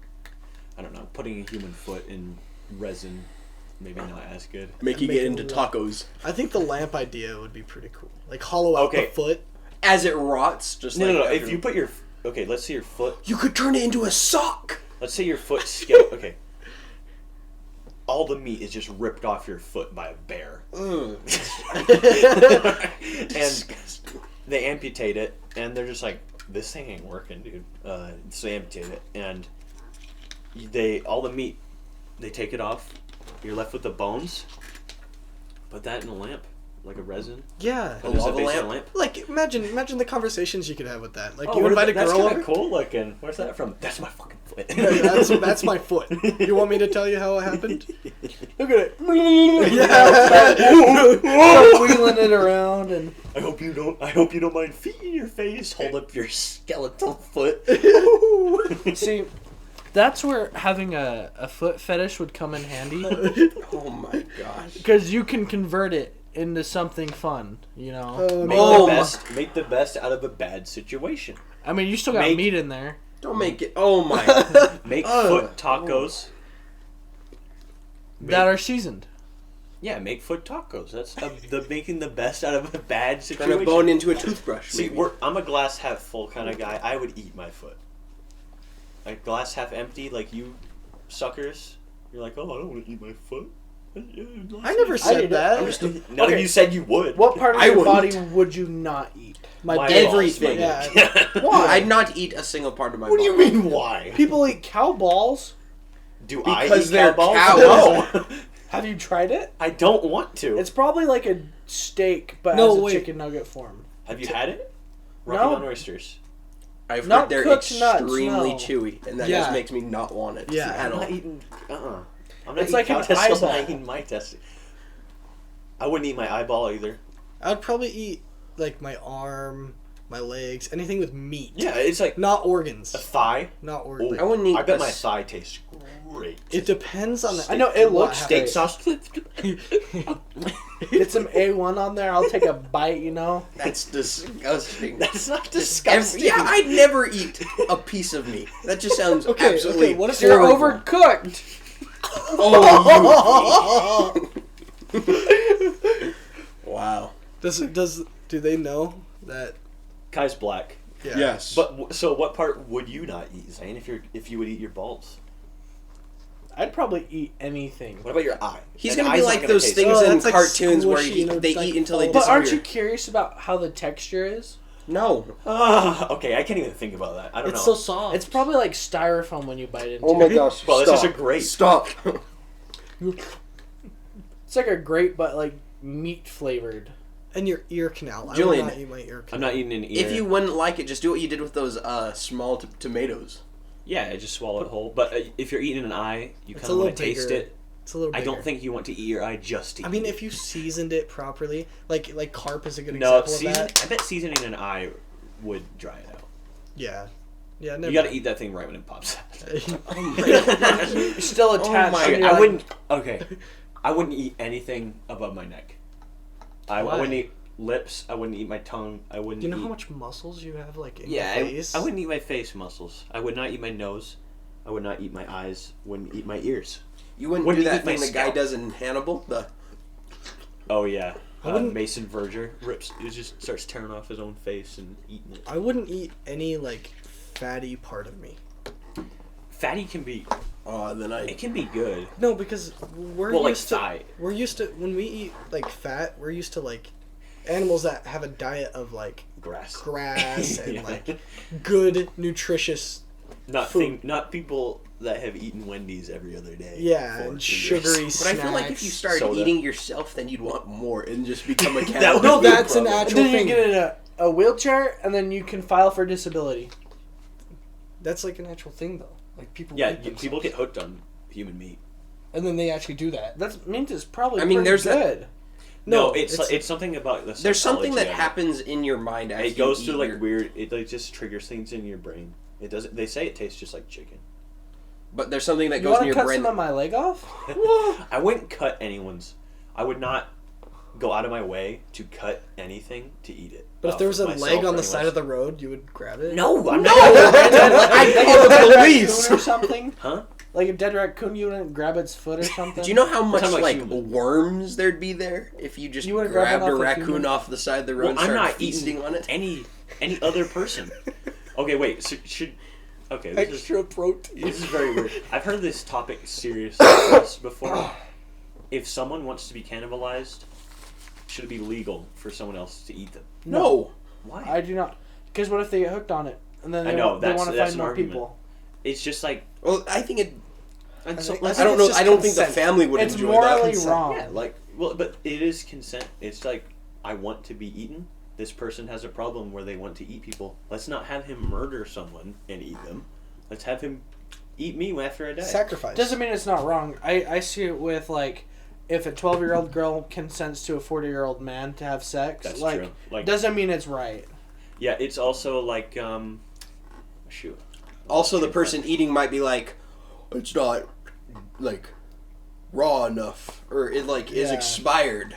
I don't know. Putting a human foot in resin, maybe not as good. Make you Make get it into look- tacos. I think the lamp idea would be pretty cool. Like hollow out Okay. the foot. As it rots, just No, like no, no. after- If you put your let's say your foot. You could turn it into a sock. Let's say your foot skeleton. Okay. All the meat is just ripped off your foot by a bear, Ugh. and they amputate it, and they're just like, "This thing ain't working, dude." So they amputate it, and all the meat, they take it off. You're left with the bones. Put that in a lamp, like a resin. Yeah. A There's lava base of lamp? a lamp. Like imagine the conversations you could have with that. Like Oh, you invite a that's girl kinda over. cool looking. Where's that from? That's my fucking foot. That's my foot. You want me to tell you how it happened? Look at it. Yeah. Wheeling it around and I hope you don't mind feet in your face. Hold up your skeletal foot. see, that's where having a foot fetish would come in handy Oh my gosh. because you can convert it into something fun. You know, Oh, Make no. make the best out of a bad situation. I mean, you still got make- meat in there. Don't make it. Oh my. Make Ugh. foot tacos. That are seasoned. Yeah, make foot tacos. That's the making the best out of a bad Turn situation. a bone into a toothbrush. See, maybe. I'm a glass half full kind of guy. I would eat my foot. Like glass half empty, like you suckers. You're like, oh, I don't want to eat my foot. I never said that. No, Okay. you said you would. What part of I your wouldn't. body would you not eat? My My balls, everything. Yeah. Why? I'd not eat a single part of my What do body. you mean? Why? People eat cow balls. Do I Because eat they're cow balls? cows. No, Have you tried it? I don't want to. It's probably like a steak, but No, as a wait. chicken nugget form. Have you had it? No. Rocky Mountain oysters. I've Not heard they're cooked nuts, extremely no. chewy, and that Yeah. just makes me not want it. Yeah. At I'm all. not eating. I'm not It's eating like cow an testicles. I'm eyeball. not eating my testicles. I wouldn't eat my eyeball either. I'd probably eat like my arm, my legs, anything with meat. Yeah, it's like Not organs. a thigh. Not Ooh, organs. I wouldn't eat. I bet a my s- thigh tastes great. It depends on the. I know, it what looks happens. Steak sauce. Get some A1 on there. I'll take a bite. You know. That's disgusting. That's not Just disgusting. yeah, I'd never eat a piece of meat. That just sounds Okay, absolutely. okay, what if You're horrible. overcooked. Oh, you. Wow. Does Do they know that? Kai's black. Yeah. Yes. But so what part would you not eat, Zane? If you would eat your balls? I'd probably eat anything. What about your eye? He's An gonna be eye's like not gonna those taste things Oh, in that's like cartoons where squishy and they like eat until they fall- But disappear. aren't you curious about how the texture is? No. Okay, I can't even think about that. I don't It's know. so soft. It's probably like styrofoam when you bite into Oh my it. gosh. Well, stop. this is a grape. Stop. It's like a grape, but like meat flavored. And your ear canal. Julian, I would not eat my ear canal. I'm not eating an ear. If you wouldn't like it, just do what you did with those small tomatoes. Yeah, I just swallow it whole. But if you're eating an eye, you It's kind a of want little to taste bigger. it. It's a little I bigger. don't think you want to eat your eye just to eat I mean, it. if you seasoned it properly, like carp is a good No, example of that. I bet seasoning an eye would dry it out. Yeah. Yeah, You got to eat that thing right when it pops out. You're still attached. my- and Okay, you're I like- wouldn't. Okay, I wouldn't eat anything above my neck. I Why? wouldn't eat lips. I wouldn't eat my tongue. I wouldn't. Do you know eat, how much muscles you have, like, in Yeah, your face? I wouldn't eat my face muscles. I would not eat my nose. I would not eat my eyes. Wouldn't eat my ears. You wouldn't Wouldn't do that eat my thing the guy scalp. does in Hannibal. The Oh yeah, I wouldn't- Mason Verger rips. He just starts tearing off his own face and eating it. I wouldn't eat any, like, fatty part of me. Fatty can be. then It can be good. No, because we're Well, like used to... thigh. We're used to... When we eat, like, fat, we're used to, like, animals that have a diet of, like, Grass. grass and, Yeah. like, good, nutritious... food. Not people that have eaten Wendy's every other day. Yeah, for and 3 years. sugary But snacks. I feel like if you started Soda. eating yourself, then you'd want more and just become a That cannibal. would No, be a that's an problem. And actual then you thing. get in a wheelchair, and then you can file for disability. That's, like, an actual thing, though. Like, people Yeah, eat themselves. people get hooked on human meat. And then they actually do that. That means it's probably I mean, pretty there's that- good. No, No, it's something about the. There's something psychology that of it. happens in your mind as It goes you through eat like your- weird. It like just triggers things in your brain. It doesn't. They say it tastes just like chicken. But there's something that You goes want in to your cut brain. some of my leg off? I wouldn't cut anyone's. I would not go out of my way to cut anything to eat it. But if there was a Myself leg or on the anyone side else. of the road, you would grab it? No, I'm No! not. I call the police. Or something? Huh? Like a dead raccoon, you wouldn't grab its foot or something? Do you know how much talking about like human. worms there'd be there if you just You would've grabbed grabbed one a off a raccoon human? off the side of the road Well, and I'm started not feasting eating on it? any other person. Okay, wait. So should. Okay, this is, Extra protein. this is very weird. I've heard this topic seriously discussed before. If someone wants to be cannibalized, should it be legal for someone else to eat them? No. Why? I do not. Because what if they get hooked on it? And then I they, know, they want to that's find an more argument. people. It's just like. Well, I think it. And so- I don't know. it's I just don't think the consent. family would It's enjoy morally that. wrong. Yeah, like, well, but it is consent. It's like, I want to be eaten. This person has a problem where they want to eat people. Let's not have him murder someone and eat them. Let's have him eat me after I die. Sacrifice. Doesn't mean it's not wrong. I see it with, like, if a 12-year-old girl consents to a 40-year-old man to have sex, That's like, true. Like, doesn't mean it's right. yeah, it's also like, shoot. Also, the person eating might be like, it's not like raw enough, or it like is Yeah. expired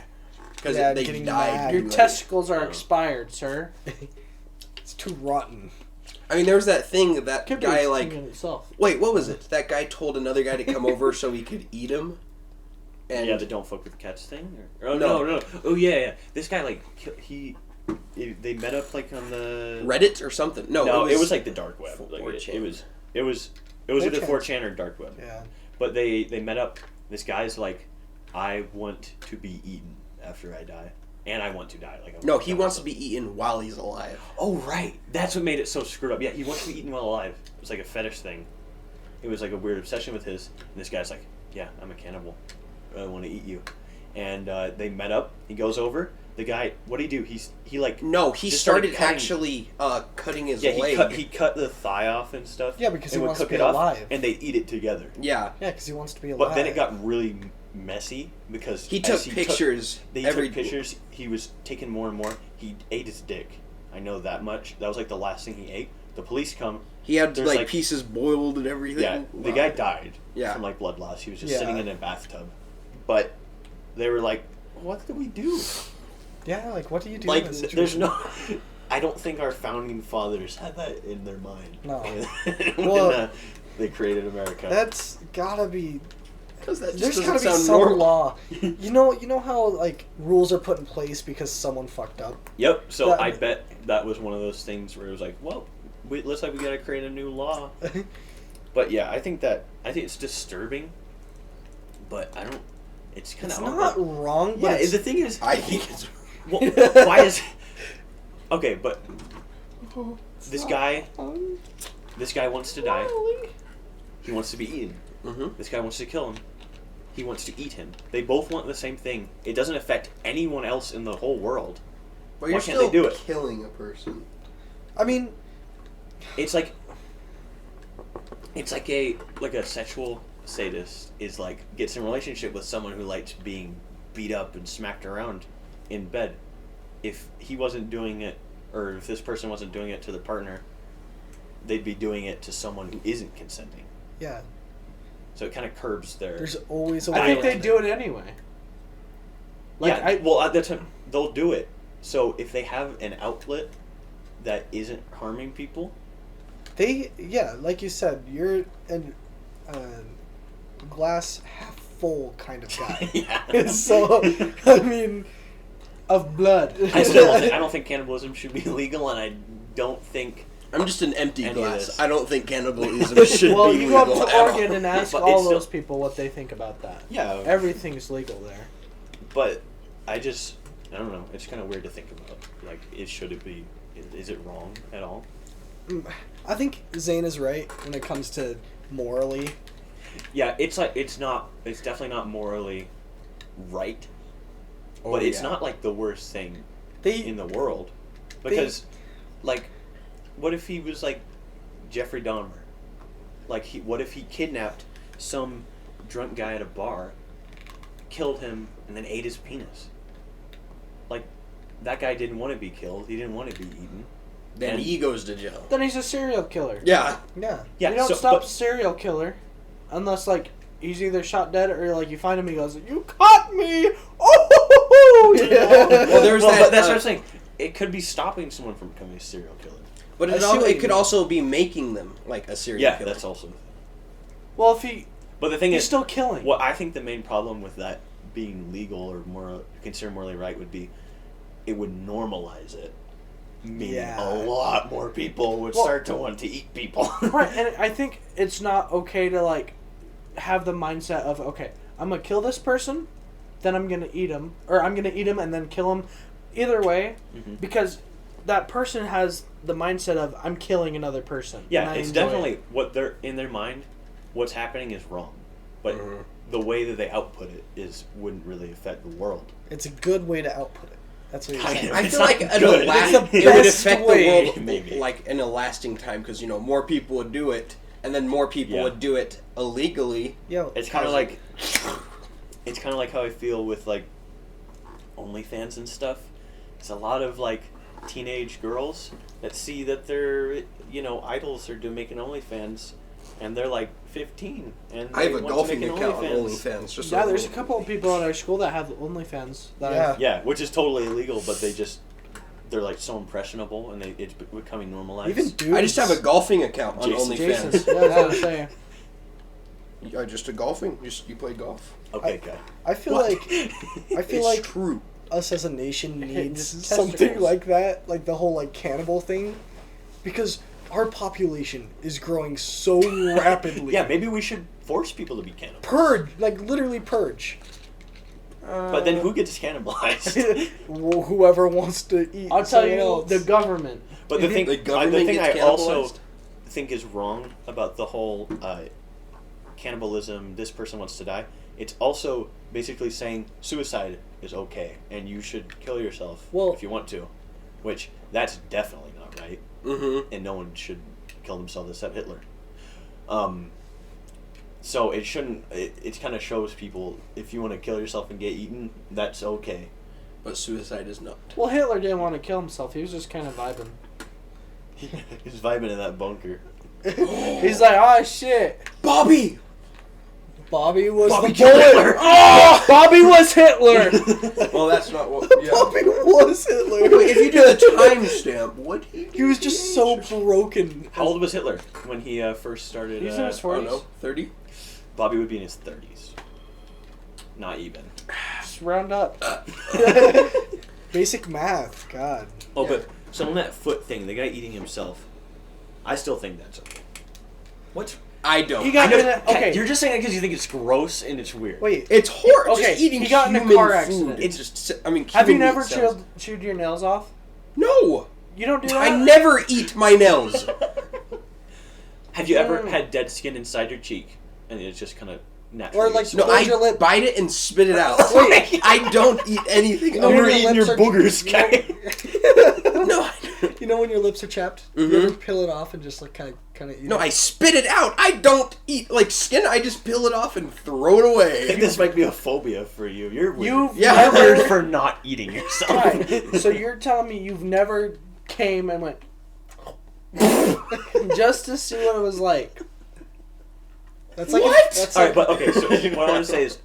because Yeah, they getting died. mad. Your like- testicles are expired, sir. It's too rotten. I mean, there was that thing that Could be guy a like. thing in itself. Wait, what was it? That guy told another guy to come over so he could eat him. And Yeah, the don't fuck with cats thing? Or, oh, No. no. Oh, yeah. This guy, like, they met up, like, on the... Reddit or something. No, it was like the dark web. For- Like, 4chan. it was either 4chan. 4chan or dark web. Yeah. But they met up. This guy's like, I want to be eaten after I die, and I want to die. Like, No, he wants to be eaten while he's alive. Oh right, that's what made it so screwed up. Yeah, he wants to be eaten while alive. It was like a fetish thing. It was like a weird obsession with his. And this guy's like, yeah, I'm a cannibal. I want to eat you. And they met up. He goes over. The guy, what did he do? He like No, he just started cutting- actually cutting his Yeah, leg. he cut the thigh off and stuff. Yeah, because and he would wants to cook be it off, alive. and they eat it together. Yeah, Yeah, because he wants to be alive. But then it got really messy because he as took pictures. They every took pictures. He was taking more and more. He ate his dick. I know that much. That was like the last thing he ate. The police come. He had There's, like, like- pieces boiled and everything. Yeah, the Wow. guy died Yeah. from like blood loss. He was just Yeah. sitting in a bathtub. But they were like, "What did we do?" Yeah, like, what do you do Like, in this there's situation? no. I don't think our founding fathers had that in their mind. No. when Well, they created America. That's gotta be Because that just There's doesn't gotta be sound some normal. law. You know how like rules are put in place because someone fucked up. Yep. So That- I bet that was one of those things where it was like, well, looks like we gotta create a new law. But yeah, I think it's disturbing. But I don't. It's kind It's of not wrong, but Yeah. it's, The thing is, I think it's... well, why is? Okay, but this guy wants to die. He wants to be eaten. Mm-hmm. This guy wants to kill him. He wants to eat him. They both want the same thing. It doesn't affect anyone else in the whole world. But Why you're can't still they do it? killing a person. I mean, It's like a sexual sadist is like gets in a relationship with someone who likes being beat up and smacked around in bed. If he wasn't doing it, or if this person wasn't doing it to the partner, they'd be doing it to someone who isn't consenting. yeah. So it kind of curbs their. There's always a I way. think they do it anyway. Like, yeah, that's what, they'll do it. So if they have an outlet that isn't harming people, Like you said, you're an glass half full kind of guy. yeah. So, I mean, of blood. I don't think cannibalism should be legal, and I don't think. I'm just an empty Any of glass. this. I don't think cannibalism should well, be you go legal up to at all. Oregon and ask But all it's those still- people what they think about that. Yeah, Everything's legal there. but I don't know. It's kind of weird to think about. Like, should it be? Is it wrong at all? I think Zane is right when it comes to morally. Yeah, it's definitely not morally right, but it's not like the worst thing in the world, because, like, what if he was like Jeffrey Dahmer? Like, what if he kidnapped some drunk guy at a bar, killed him, and then ate his penis? Like, that guy didn't want to be killed. He didn't want to be eaten. Then And- he goes to jail. Then he's a serial killer. Yeah. Yeah. Yeah, you don't so- stop but- a serial killer unless, like, he's either shot dead or, like, you find him and he goes, "You caught me! Oh!" You know? Well, there's Well, that. but that's what I'm saying. It could be stopping someone from becoming a serial killer. But I see what it you could mean. also be making them like a serial Yeah, killer. that's also. Well, if he... But the thing He's is, still killing. what I think the main problem with that being legal or considered morally right would be, it would normalize it. Meaning Yeah. a lot more people would Well- start to want to eat people. Right, and I think it's not okay to, like, have the mindset of, okay, I'm gonna kill this person, then I'm gonna eat him, or I'm gonna eat him and then kill him. Either way, Mhm. because that person has the mindset of, I'm killing another person. and Yeah, I it's enjoy it. definitely what they're in their mind. What's happening is wrong, but Mhm. the way that they output it wouldn't really affect the world. It's a good way to output it. That's what you're Kind saying. of. I It's feel not like good. it It's the would best affect way. the world Maybe. like in a lasting time because more people would do it, and then more people Yeah. would do it illegally. Yo, It's kind of like, it's kind of like how I feel with like OnlyFans and stuff. It's a lot of like teenage girls that see that their idols are making OnlyFans, and they're like 15, and I have they a want to golfing make an account on OnlyFans. OnlyFans. Just so Yeah, you there's a know. couple of people at our school that have OnlyFans. That Yeah. Yeah, which is totally illegal, but they're like so impressionable, and it's becoming normalized. even dudes. I just have a golfing account on Jason. Jason. OnlyFans. Yeah, that's what I'm saying. Just a golfing. You play golf. Okay, guy. I feel What? like I feel It's like true. us as a nation needs Just something testicles. like that, like the whole like cannibal thing, because our population is growing so rapidly. Yeah, maybe we should force people to be cannibals. Purge, like literally purge. But then who gets cannibalized? Whoever wants to eat. I'll tell someone you, else. the government. But the thing, The government the thing gets I also cannibalized? think is wrong about the whole cannibalism, this person wants to die, it's also basically saying suicide is okay and you should kill yourself if you want to, which that's definitely not right, Mm-hmm. and no one should kill themselves except Hitler. So it shouldn't. It kind of shows people if you want to kill yourself and get eaten, that's okay. But suicide is not. Well, Hitler didn't want to kill himself. He was just kind of vibing. He's vibing in that bunker. He's like, oh, shit. Bobby! Bobby was Bobby the killed bullet. Hitler. Oh, Bobby was Hitler. Well, that's not what. Yeah. Bobby was Hitler. Wait, if you do the timestamp, what he He was just so broken. How old was Hitler when he first started? He's in his I don't 40s. know, 30? Bobby would be in his 30s. Not even. Just round up. Basic math, God. Oh, Yeah. but so on that foot thing, the guy eating himself, I still think that's okay. What? I don't. He got in a, okay. You're just saying it because you think it's gross and it's weird. Wait, It's horrible. Okay, Just eating he got in a human car food. accident. It's just. I mean, Have you human never meat sounds- chewed your nails off? No. You don't do that? I never eat my nails. Have you ever had dead skin inside your cheek and it's just kind of natural? Or, like, No, Close your I lip. bite it and spit it out. Wait. I don't eat anything. know I'm when re- your lips are- boogers, guy. No, You know when your lips are chapped? You Mhm. ever peel it off and just like kind of eat no, it? I spit it out. I don't eat like skin. I just peel it off and throw it I think away. this might be a phobia for you. You're weird. You've Yeah. You're never... weird for not eating yourself. Right. So you're telling me you've never came and went... just to see what it was like. That's like What? That's All like, right, but okay. So what I want to say is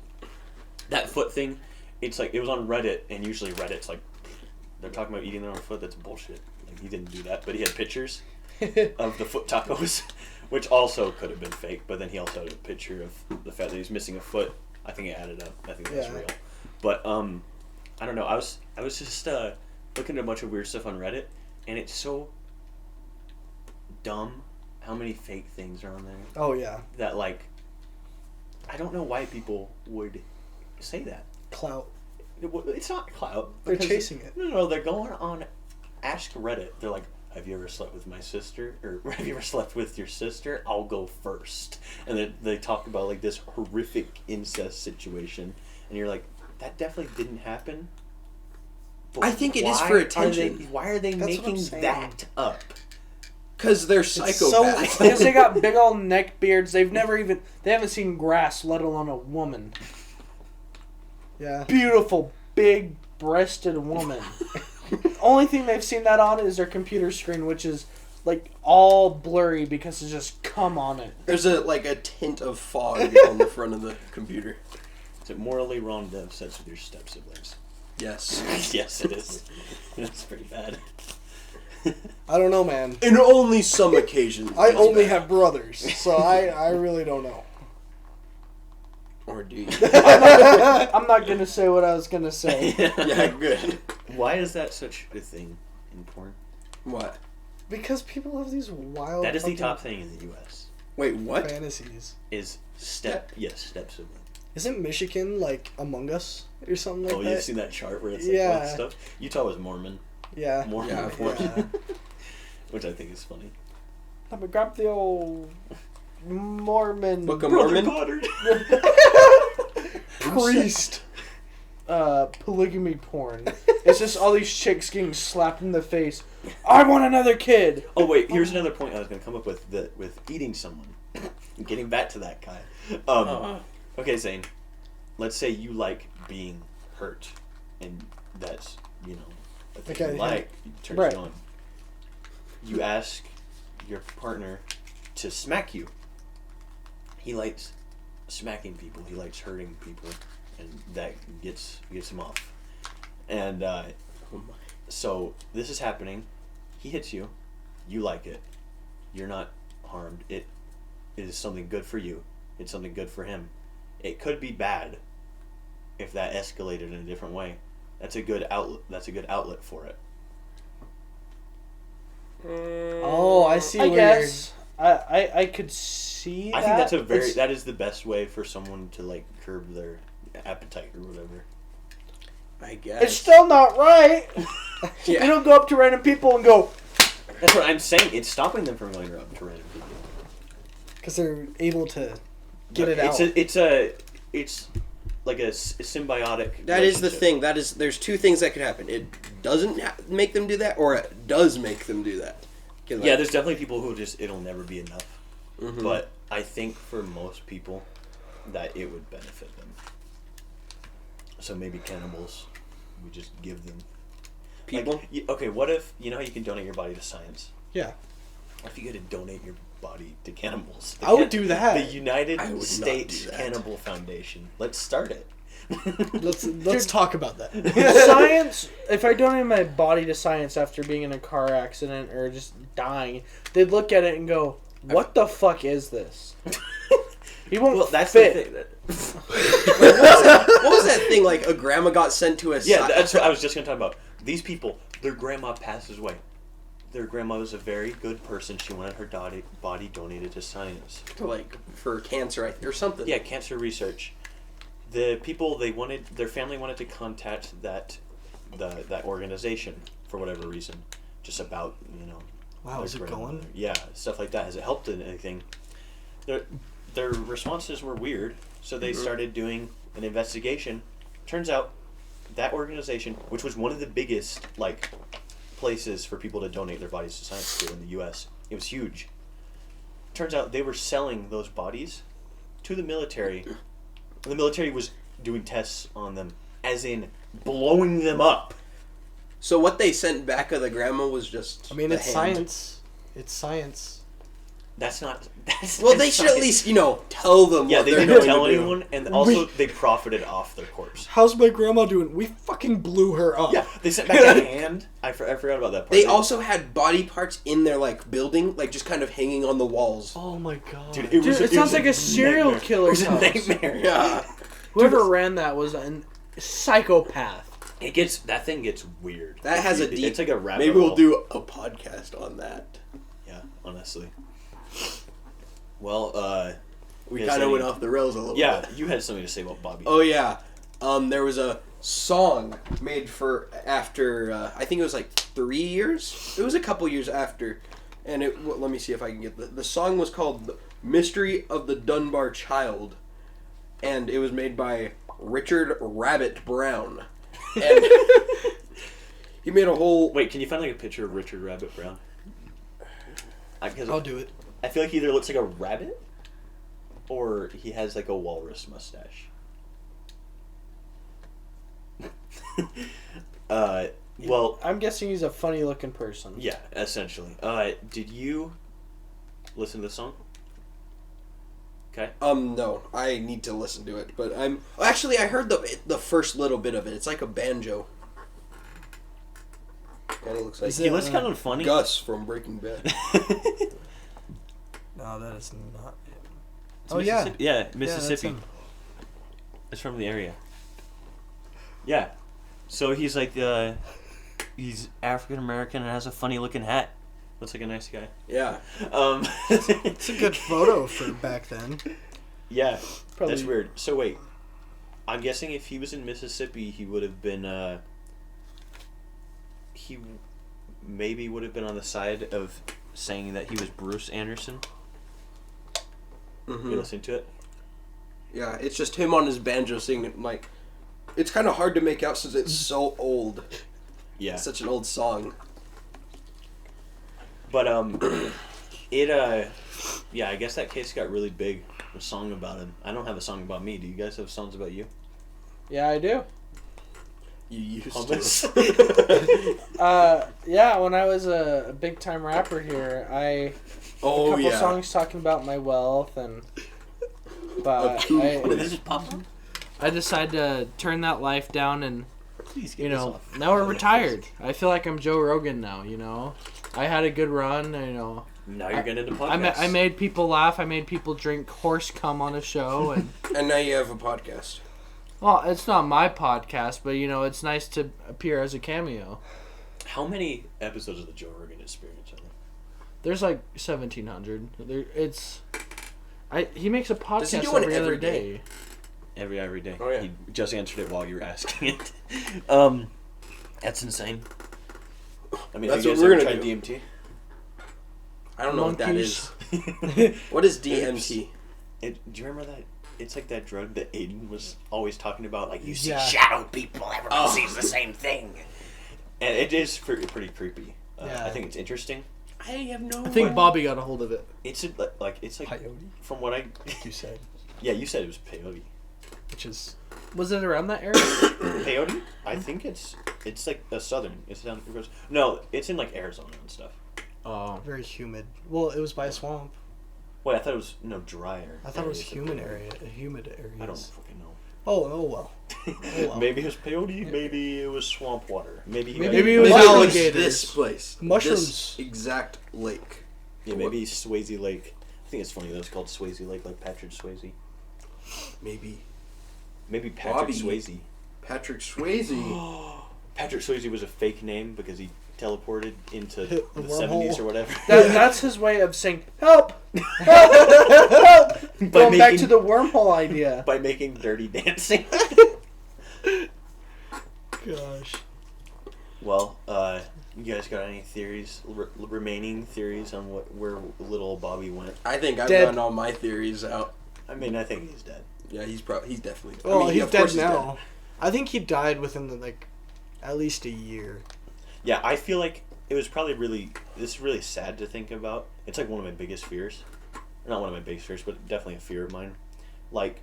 that foot thing. It's like it was on Reddit, and usually Reddit's like they're talking about eating their own foot. That's bullshit. Like he didn't do that, but he had pictures of the foot tacos, which also could have been fake. But then he also had a picture of the fact that he's missing a foot. I think it added up. I think that's Yeah. real. But I don't know. I was just looking at a bunch of weird stuff on Reddit, and it's so dumb how many fake things are on there oh yeah, that like I don't know why people would say that. clout. It's not clout. They're because- chasing it. No, they're going on Ask Reddit. They're like, have you ever slept with my sister? Or have you ever slept with your sister? I'll go first. And then they talk about like this horrific incest situation. And you're like, that definitely didn't happen. But I think it is why for are attention. why are they That's what I'm making saying. that up? Because they're so- psychopaths. Because they got big old neck beards. They haven't seen grass, let alone a woman. Yeah. Beautiful, big-breasted woman. Only thing they've seen that on is their computer screen, which is like all blurry because it's just cum on it. There's a tint of fog on the front of the computer. Is it morally wrong to have sex with your step-siblings? Yes. Yes, it is. That's pretty bad. I don't know, man. In only some occasions. I it's only bad. have brothers, so I really don't know. Or do you? I'm not gonna say what I was gonna say. Yeah, good. Why is that such a thing in porn? What? Because people have these wild That is the fucking top thing in the U.S. Wait, what? fantasies. Is step sibling. Isn't Michigan like Among Us or something like Oh, that? you've seen that chart where it's like Yeah. all that stuff. Utah was Mormon, Yeah. Yeah. which I think is funny. Let me grab the old Mormon Book of Mormon? Potter. Priest. polygamy porn. It's just all these chicks getting slapped in the face. I want another kid. Oh wait, here's another point I was going to come up with with eating someone. Getting back to that guy. Okay, Zane. Let's say you like being hurt, and that's a thing Okay, you yeah. like. It turns Right. you on. You ask your partner to smack you. He likes smacking people. He likes hurting people, and that gets him off. And so this is happening. He hits you. You like it. You're not harmed. It is something good for you. It's something good for him. It could be bad if that escalated in a different way. That's a good outlet. That's a good outlet for it. Oh, I see. I where guess I could see. I think that's a It's- that is the best way for someone to like curb their appetite or whatever. I guess. It's still not right. Yeah. You don't go up to random people and go. That's what I'm saying. It's stopping them from going up to random people. because they're able to get it out. It's like a symbiotic. That is the relationship. thing. There's two things that could happen. It doesn't make them do that, or it does make them do that. Yeah, there's definitely people who it'll never be enough. Mhm. But I think for most people, that it would benefit them. So maybe cannibals, we just give them people. Okay, what if how you can donate your body to science? Yeah. What if you could donate your body to cannibals? I would do that. The United I would not States do that. Cannibal Foundation. Let's start it. Let's talk about that. Science. If I donated my body to science after being in a car accident or just dying, they'd look at it and go, "What the fuck is this?" He won't Well, that's fit. the thing. What was that thing? Like a grandma got sent to a Yeah, that's what I was just gonna talk about. These people, their grandma passes away. Their grandma was a very good person. She wanted her body donated to science. like for cancer or something. Yeah, cancer research. The people their family wanted to contact that organization for whatever reason, just about Wow, their is it grandmother. going? Yeah, stuff like that. Has it helped in anything? Their responses were weird, so they started doing an investigation. Turns out that organization, which was one of the biggest places for people to donate their bodies to science to in the U.S., it was huge. Turns out they were selling those bodies to the military. The military was doing tests on them, as in blowing them up. So what they sent back of the grandma was just. I mean, the it's hand. science. It's science. That's not. Well, they should at least tell them. Yeah, what they they're didn't going tell to do. anyone, and also they profited off their corpse. How's my grandma doing? We fucking blew her up. Yeah, they sent back a hand. I forgot about that part. They also had body parts in their building, just kind of hanging on the walls. Oh my god. Dude, Dude, it sounds like a serial nightmare. killer's It was a house. nightmare. Yeah. Whoever ran that was a psychopath. That thing gets weird. That has a deep. It's like a rabbit Maybe we'll hole. do a podcast on that. Yeah, honestly. Well, We Yes, kind of Eddie. went off the rails a little yeah, bit. you had something to say about Bobby. Oh yeah. There was a song made for after I think it was 3 years. It was a couple years after, and let me see if I can get the song was called "The Mystery of the Dunbar Child," and it was made by Richard Rabbit Brown. And he made a whole. Wait, can you find a picture of Richard Rabbit Brown? I'll do it. I feel like he either looks like a rabbit, or he has a walrus mustache. Well, I'm guessing he's a funny looking person. yeah, essentially. Did you listen to the song? Okay. No, I need to listen to it, but actually I heard the first little bit of it. It's like a banjo. Kind of looks like He looks kind of funny. Gus from Breaking Bad. No, that is not it. It's Oh yeah. Mississippi. Yeah, Yeah, Mississippi. that's him. It's from the area. Yeah. So he's he's African American and has a funny looking hat. Looks like a nice guy. Yeah. It's a good photo for back then. Yeah, Probably. that's weird. So wait, I'm guessing if he was in Mississippi, he would have been. He maybe would have been on the side of saying that he was Bruce Anderson. Mm-hmm. You listening to it? Yeah, it's just him on his banjo singing. It's kind of hard to make out since it's so old. Yeah. It's such an old song. But yeah, I guess that case got really big. A song about him. I don't have a song about me. Do you guys have songs about you? Yeah, I do. You used Hummus? to. Yeah, when I was a big time rapper here, a couple songs talking about my wealth but I decided to turn that life down and Please get this off. now we're retired. I feel like I'm Joe Rogan now, I had a good run, Now you're getting into podcasts. I made people laugh, I made people drink horse cum on a show and And now you have a podcast. well, it's not my podcast, but it's nice to appear as a cameo. How many episodes of the Joe Rogan Experience are there? There's 1,700. He makes a Does he podcast do one every other every day? day. Every day. Oh, yeah. He just answered it while you were asking it. That's insane. I mean, That's have you what guys we're ever gonna tried do. DMT? I don't know what that is. Monkeys. What is DMT? Do you remember that? It's like that drug that Aiden was always talking about. You see Yeah. shadow people, everyone sees the same thing. And it is pretty creepy. Yeah. I think it's interesting. I have no. I think Bobby got a hold of it. It's it's like Peyote, from what you said, yeah, you said it was peyote. which is Was it around that area? Peyote? I think it's like a southern. It's down. No, it's in Arizona and stuff. Oh. very humid. Well, it was by a swamp. Wait, I thought it was drier. I thought it was areas of humid areas. I don't fucking know. Oh well. well. Maybe it was peyote. Maybe it was swamp water. Maybe Maybe it was Mushrooms, alligators. This place. Mushrooms. This exact lake. Yeah, maybe Swayze Lake. I think it's funny that it's called Swayze Lake, like Patrick Swayze. Maybe Patrick Bobby. Swayze. Patrick Swayze. Patrick Swayze was a fake name because he teleported into the A wormhole. 70s or whatever. That's his way of saying, help! Help! Help! Going back to the wormhole idea. By making Dirty Dancing. Gosh. Well, you guys got any theories, remaining theories on where little Bobby went? I think I've Dead. gotten all my theories out. I mean, I think he's dead. Yeah, he's definitely. Well, I mean, he's of course dead now. I think he died within at least a year. Yeah, I feel like it was probably this is really sad to think about. It's like one of my biggest fears. Not one of my biggest fears, but definitely a fear of mine. Like,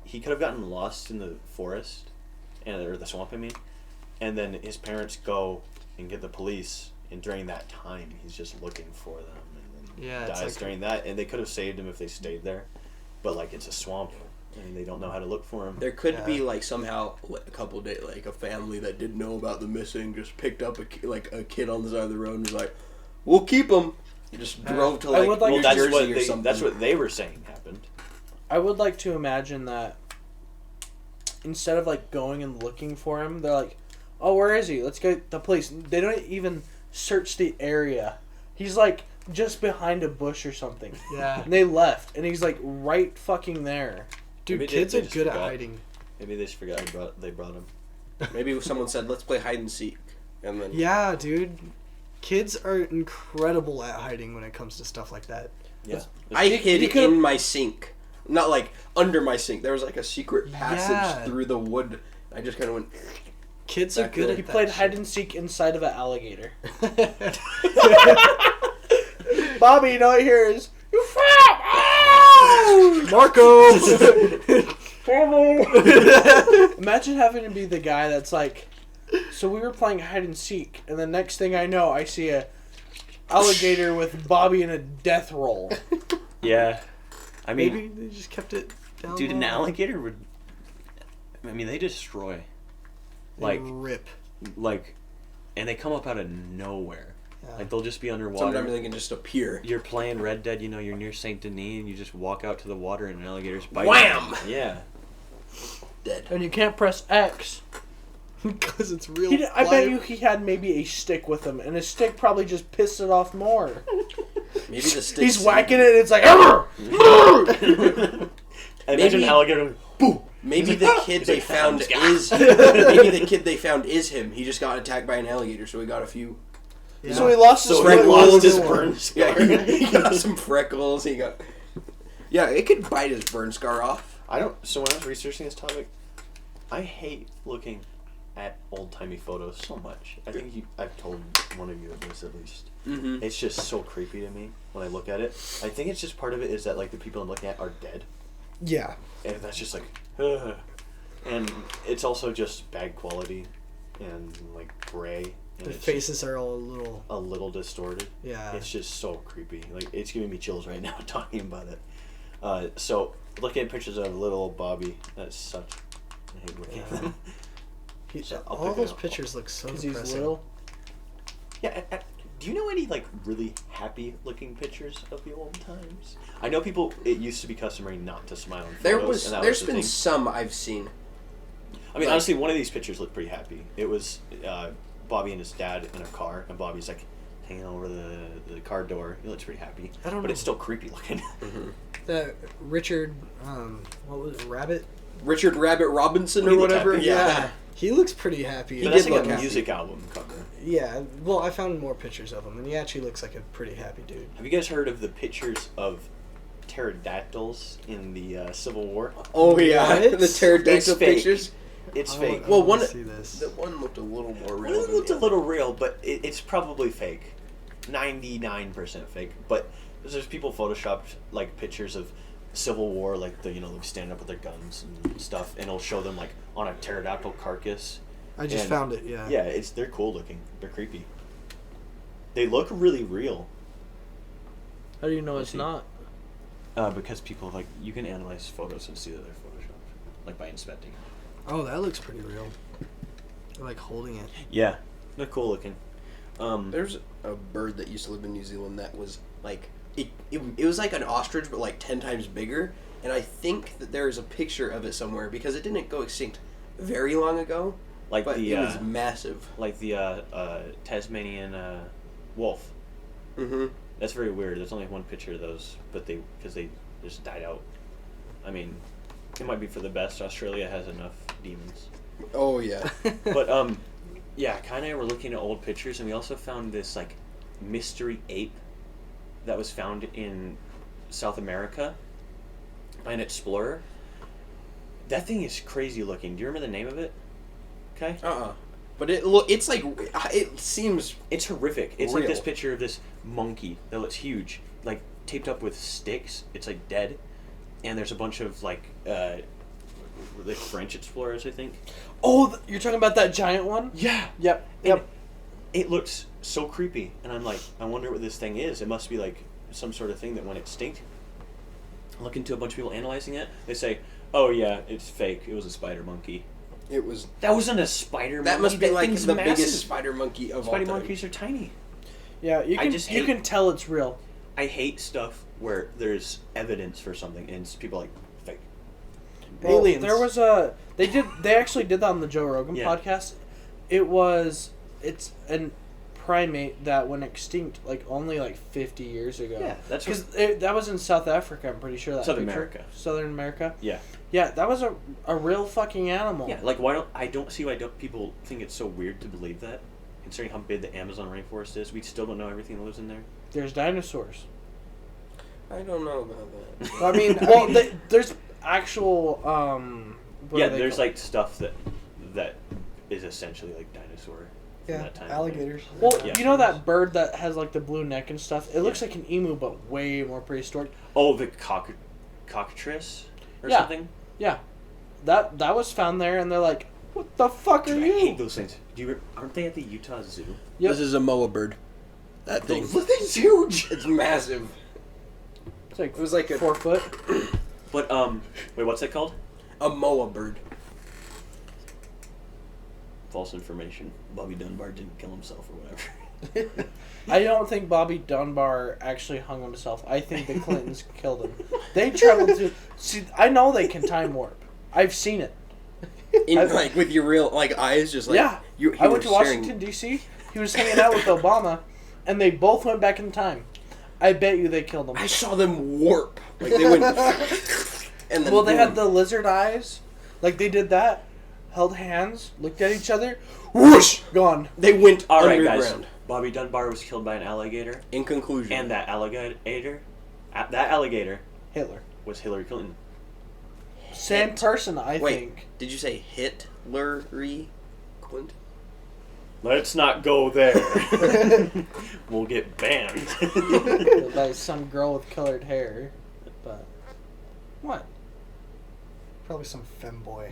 he could have gotten lost in the forest, or the swamp, I mean, and then his parents go and get the police, and during that time, he's just looking for them, and then dies during that, and they could have saved him if they stayed there, but, like, it's a swamp, and they don't know how to look for him. There could be like somehow a couple of days, like a family that didn't know about the missing just picked up a kid on the side of the road and was like, "We'll keep him." Just drove to I would like New to- Jersey or something. That's what they were saying happened. I would like to imagine that instead of like going and looking for him, they're like, "Oh, where is he? Let's get the police." They don't even search the area. He's like just behind a bush or something. Yeah. And they left, and he's like right fucking there. Dude, Maybe kids they are just good at forgot. hiding. Maybe they just forgot they brought him. Maybe someone said, "Let's play hide and seek," and then Yeah, dude. Kids are incredible at hiding when it comes to stuff like that. Yeah. I hid he could've- in my sink, not like under my sink. There was like a secret passage Yeah. through the wood. I just kind of went. Kids are Back good there. at He that played shit. hide and seek inside of an alligator. Bobby, you know what here is? You fat! Oh! Marco! Imagine having to be the guy that's like, so we were playing hide and seek, and the next thing I know, I see a alligator with Bobby in a death roll. Yeah. I mean, Maybe they just kept it down dude, an low. alligator would... I mean, they destroy. They Like, rip. and they come up out of nowhere. Yeah. Like, they'll just be underwater. Sometimes they can just appear. You're playing Red Dead, you're near Saint Denis, and you just walk out to the water and an alligator's biting. Wham! you. Yeah. Dead. And you can't press X. Because it's real. I bet you he had maybe a stick with him, and his stick probably just pissed it off more. Maybe the stick. He's whacking it, and it's like, "Arr! Arr!" Imagine Maybe- an alligator. Boom! Maybe the kid He's they like, found "Thumbs, is. Maybe the kid they found is him. He just got attacked by an alligator, so he got a few. Yeah. So he lost his So he Freckles. lost his Freckles. burn scar. Yeah, he got some freckles. He got. Yeah, it could bite his burn scar off. So when I was researching this topic, I hate looking at old-timey photos so much. I think I've told one of you this at least. Mm-hmm. It's just so creepy to me when I look at it. I think it's just part of it is that, like, the people I'm looking at are dead. Yeah. And that's just like, ugh. And it's also just bad quality and, like, gray. And The it's faces are all a a little distorted. Yeah. It's just so creepy. Like, it's giving me chills right now talking about it. So, looking at pictures of little old Bobby, that's such... I hate looking at them. So I'll all pick it those up. pictures look so Because he's depressing. little. Yeah, do you know any, like, really happy-looking pictures of the old times? I know it used to be customary not to smile in photos. And that There's was the been thing. some I've seen. I mean, like- honestly, one of these pictures looked pretty happy. It was Bobby and his dad in a car, and Bobby's, like, hanging over the car door. He looks pretty happy. I don't But know. it's still creepy looking. That Richard, what was it, Rabbit? Richard Rabbit Robinson He or looked whatever. happy. Yeah. He looks pretty happy. He But that's did like look a happy. music album cover. Yeah, well, I found more pictures of him, and he actually looks like a pretty happy dude. Have you guys heard of the pictures of pterodactyls in the Civil War? Oh yeah, What? the pterodactyl It's fake. pictures. It's I fake. wanna- Well, I wanna one- see this. The one looked a little more real. Well, it than looked the a other. little real, but it's probably fake. 99% fake. But there's people photoshopped like pictures of Civil War, like they stand up with their guns and stuff, and it'll show them like on a pterodactyl carcass. I just And- found it. Yeah. Yeah, they're cool looking. They're creepy. They look really real. How do you know Let's it's see. not? Because people you can analyze photos and see that they're photoshopped, like by inspecting it. Oh, that looks pretty real. They're like holding it. Yeah, they're cool looking. There's a bird that used to live in New Zealand that was like it was like an ostrich but like 10 times bigger, and I think that there is a picture of it somewhere because it didn't go extinct very long ago. Like But the it was massive. like the Tasmanian wolf. Mm-hmm. That's very weird. There's only one picture of those, but they just died out. I mean, it might be for the best. Australia has enough demons. Oh yeah. But yeah, Kai and I were looking at old pictures, and we also found this like mystery ape that was found in South America by an explorer. That thing is crazy looking. Do you remember the name of it? Okay. But it's like it seems. It's horrific. It's like real. this picture of this monkey that looks huge, like taped up with sticks. It's like dead, and there's a bunch of like French explorers, I think. Oh, you're talking about that giant one? Yeah. Yep. And Yep. it looks so creepy, and I'm like, I wonder what this thing is. It must be like some sort of thing that went extinct. I look into a bunch of people analyzing it. They say, "Oh yeah, it's fake. It was a spider monkey." It was. That wasn't a spider monkey. That must be like thing's the massive. biggest spider monkey of all Spider time. monkeys are tiny. Yeah, you I can just you hate- can tell it's real. I hate stuff where there's evidence for something and people are like fake. Well, Aliens. there was they actually did that on the Joe Rogan Yeah. podcast. It's an primate that went extinct like only like 50 years ago. Yeah, that's because that was in South Africa. I'm pretty sure that Southern picture. America. Southern America. Yeah. Yeah, that was a real fucking animal. Yeah, like I don't see why people think it's so weird to believe that, considering how big the Amazon rainforest is. We still don't know everything that lives in there. There's dinosaurs. I don't know about that. I mean, There's actual what Yeah, are they there's called? like stuff that is essentially like dinosaur from that time. alligators. Well, Yeah. you know that bird that has like the blue neck and stuff? It looks like an emu, but way more prehistoric. Oh, the cockatrice or Yeah. something. Yeah, that was found there, and they're like, "What the fuck are Dude, I you?" hate those things. Aren't they at the Utah Zoo? Yep. This is a moa bird. That thing. That thing's huge. It's massive. It's like It was like a 4 foot. But wait, what's that called? a moa bird. False information. Bobby Dunbar didn't kill himself or whatever. I don't think Bobby Dunbar actually hung himself. I think the Clintons killed him. They traveled to. See, I know they can time warp. I've seen it. Like with your real eyes, just like Yeah. You I went to were staring- Washington, D.C. He was hanging out with Obama, and they both went back in time. I bet you they killed him. I saw them warp. Like they went. And then Well, they had boom. the lizard eyes. Like, they did that. Held hands, looked at each other. Whoosh! Gone. They went All right, underground. guys. Bobby Dunbar was killed by an alligator, In conclusion, and that alligator Hitler. was Hillary Clinton. Same person, I wait, think. did you say Hitlery Clinton? Let's not go there. We'll get banned. By some girl with colored hair. But. What? Probably some femboy.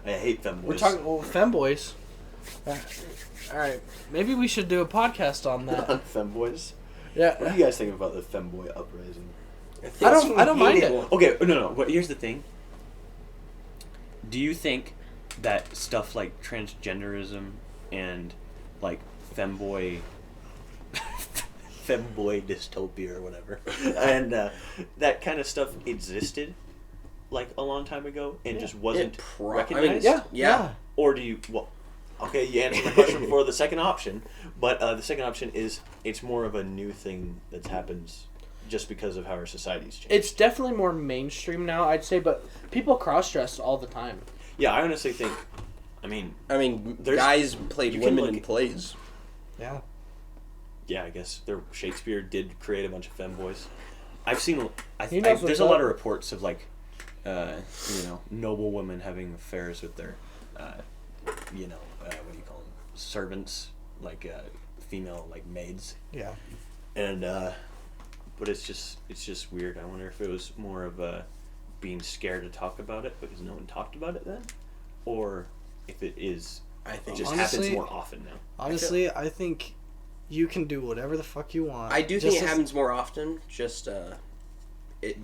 I hate femboys. We're talking femboys. Alright. Maybe we should do a podcast on that. on femboys. Yeah. What do you guys think about the femboy uprising? I don't mind it. Okay, no. But here's the thing. Do you think that stuff like transgenderism and like femboy dystopia or whatever, and that kind of stuff existed like a long time ago and just wasn't recognized? Yeah. Or do you? Well, okay, you answered my question for the second option, but the second option is it's more of a new thing that happens just because of how our society's changed. It's definitely more mainstream now, I'd say, but people cross-dress all the time. Yeah, I honestly think. I mean, There's, guys played you can women look- in plays. Yeah. yeah, I guess Shakespeare did create a bunch of femboys. I've seen. He knows There's what's a lot up. of reports of like, noble women having affairs with their, what do you call them? Servants, like female like maids. Yeah. And but it's just weird. I wonder if it was more of being scared to talk about it because no one talked about it then, or if it is. I think It just Honestly- happens more often now. Honestly, I think you can do whatever the fuck you want. I do Just think it as- happens more often. Just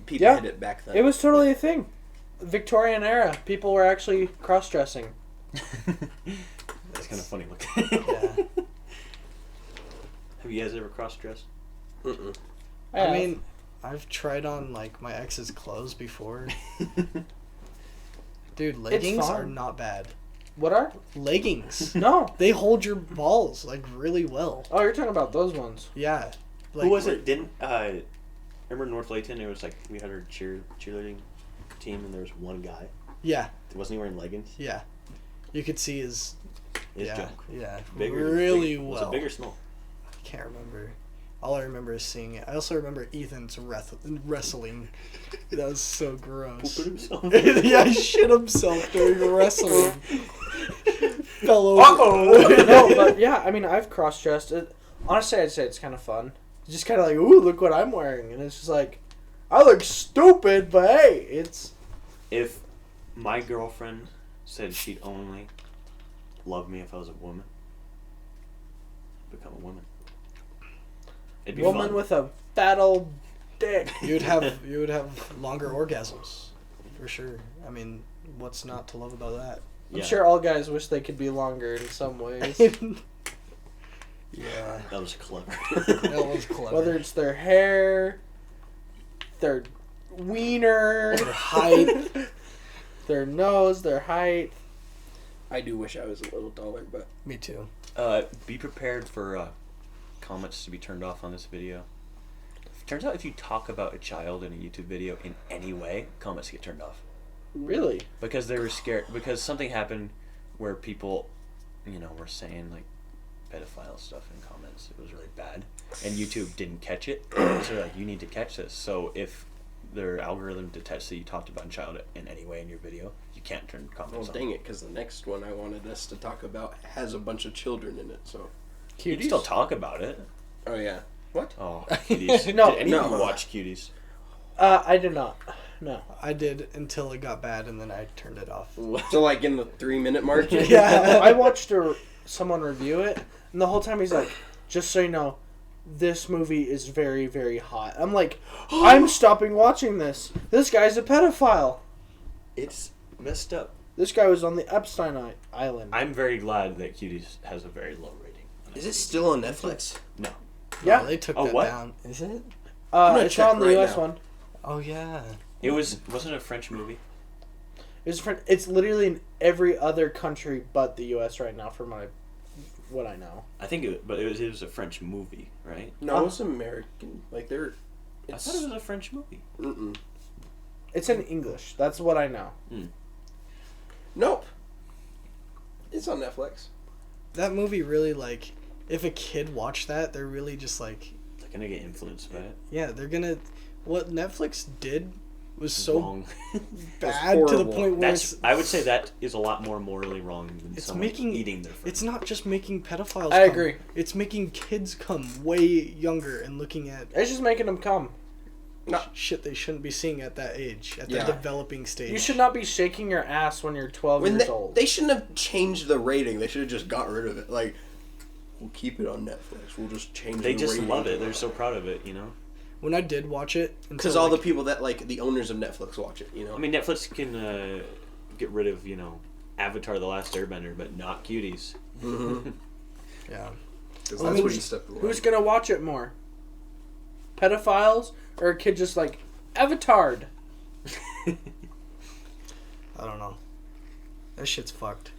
people Yeah. hit it back then. It was totally a thing. Victorian era. People were actually cross-dressing. That's kind of funny looking. Yeah. Have you guys ever cross-dressed? Mm-mm. I mean, I've tried on like my ex's clothes before. Dude, leggings fun. are not bad. What are? Leggings. No. They hold your balls like really well. Oh, you're talking about those ones. Yeah. Like, Who was it? Didn't remember North Layton? It was like we had our cheerleading team, and there was one guy. Yeah. Wasn't he wearing leggings? Yeah. You could see his Junk. Yeah. Bigger, really big, well. Was it big or small? I can't remember. All I remember is seeing it. I also remember Ethan's wrestling. That was so gross. Pooped himself. Yeah, he shit himself during wrestling. Fell over. Uh-oh. No, but yeah, I mean, I've cross-dressed. Honestly, I'd say it's kind of fun. It's just kind of like, ooh, look what I'm wearing. And it's just like, I look stupid, but hey, it's... If my girlfriend said she'd only love me if I was a woman, become a woman. It'd be Woman fun. with a fat old dick. You would have longer orgasms, for sure. I mean, what's not to love about that? I'm sure all guys wish they could be longer in some ways. Yeah, That was clever. that was clever. Whether it's their hair, their wiener, Their height. their nose, their height. I do wish I was a little taller, but Me too. Be prepared for comments to be turned off on this video. Turns out if you talk about a child in a YouTube video in any way, comments get turned off. Really? Because they were scared. Because something happened where people, were saying like pedophile stuff in comments. It was really bad. And YouTube didn't catch it. So they're like, you need to catch this. So if their algorithm detects that you talked about a child in any way in your video, you can't turn comments on. dang it, because the next one I wanted us to talk about has a bunch of children in it. So, You can still talk about it. oh yeah, what? Oh, Cuties. No, Did any of you no. watch Cuties? I did not. No. I did until it got bad, and then I turned it off. So like in the 3-minute mark. Yeah, I watched someone review it, and the whole time he's like, just so you know, this movie is very, very hot. I'm like, I'm stopping watching this. This guy's a pedophile. It's messed up. This guy was on the Epstein Island. I'm very glad that Cuties has a very low rating. Is it still on Netflix? No. Yeah. Oh, they took Oh, that what? down. Is it? gonna It's check on the right US now. one. Oh yeah. It wasn't a French movie. It's literally in every other country but the US right now, from what I know. I think it was a French movie, right? No, it's American. Like they're. I thought it was a French movie. Mm-mm. It's in English. That's what I know. Nope. It's on Netflix. That movie really, like, if a kid watched that, they're really just like, They're gonna get influenced by it. yeah, they're gonna. What Netflix did was so Wrong. bad to the horrible. point where I would say that is a lot more morally wrong than It's someone making- eating their friend. it's not just making pedophiles. I come. agree. It's making kids come way younger and looking at It's just making them come. No. shit they shouldn't be seeing at that age, at the Yeah. developing stage. You should not be shaking your ass when you're 12 When years old. they shouldn't have changed the rating. They should have just got rid of it. Like, we'll keep it on Netflix. We'll just change. They the just rating. love it. They're so proud of it, When I did watch it, Because all the people that like the owners of Netflix watch it. I mean, Netflix can get rid of, Avatar: The Last Airbender, but not Cuties. Mm-hmm. yeah. Because I that's mean, where you step the line. Who's gonna watch it more? Pedophiles or a kid just like Avatar? I don't know. That shit's fucked.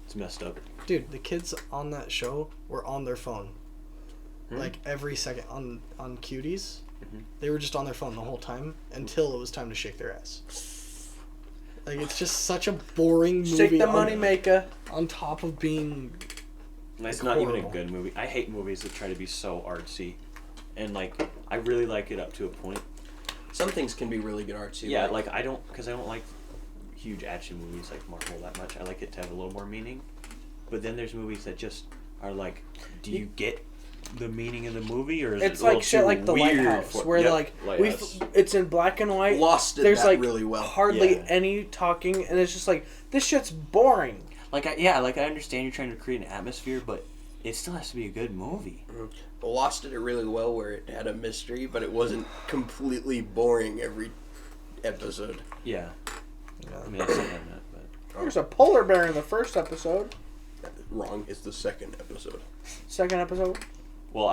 It's messed up. Dude, the kids on that show were on their phone. Like every second on Cuties. They were just on their phone the whole time until it was time to shake their ass. Like, it's just such a boring movie. Shake the money maker. on top of being It's Like, not even a horrible. good movie. I hate movies that try to be so artsy. And, I really like it up to a point. Some things can be really good artsy. Yeah, I don't like huge action movies like Marvel that much. I like it to have a little more meaning. But then there's movies that just are like, do you get the meaning of the movie, or is It's it a little like shit too like The weird Lighthouse, for- where Yep, Lighthouse. it's in black and white. Lost it There's that like really well. hardly Yeah. any talking, and it's just like, this shit's boring. I understand you're trying to create an atmosphere, but it still has to be a good movie. Lost did it really well, where it had a mystery, but it wasn't completely boring every episode. Yeah. I mean, that's something like that, but... There's a polar bear in the first episode. Wrong. It's the second episode. Second episode. Well,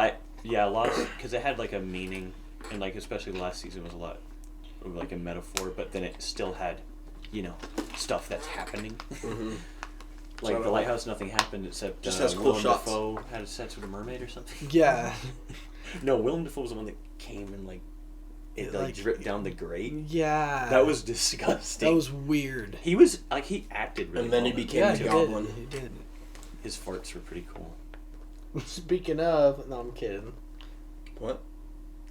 Lost, because it had, a meaning and like especially the last season was a lot of like a metaphor, but then it still had, you know, stuff that's happening. Mm-hmm. Like So, the lighthouse, nothing happened except just has cool Willem shots. Dafoe had sex with a mermaid or something. Yeah. No, Willem Dafoe was the one that came and like it like Like- dripped down the grate. Yeah. That was disgusting. That was weird. He was like he acted really And then he well. became Yeah, the he goblin. did. He did. His farts were pretty cool. Speaking of, no, I'm kidding. What?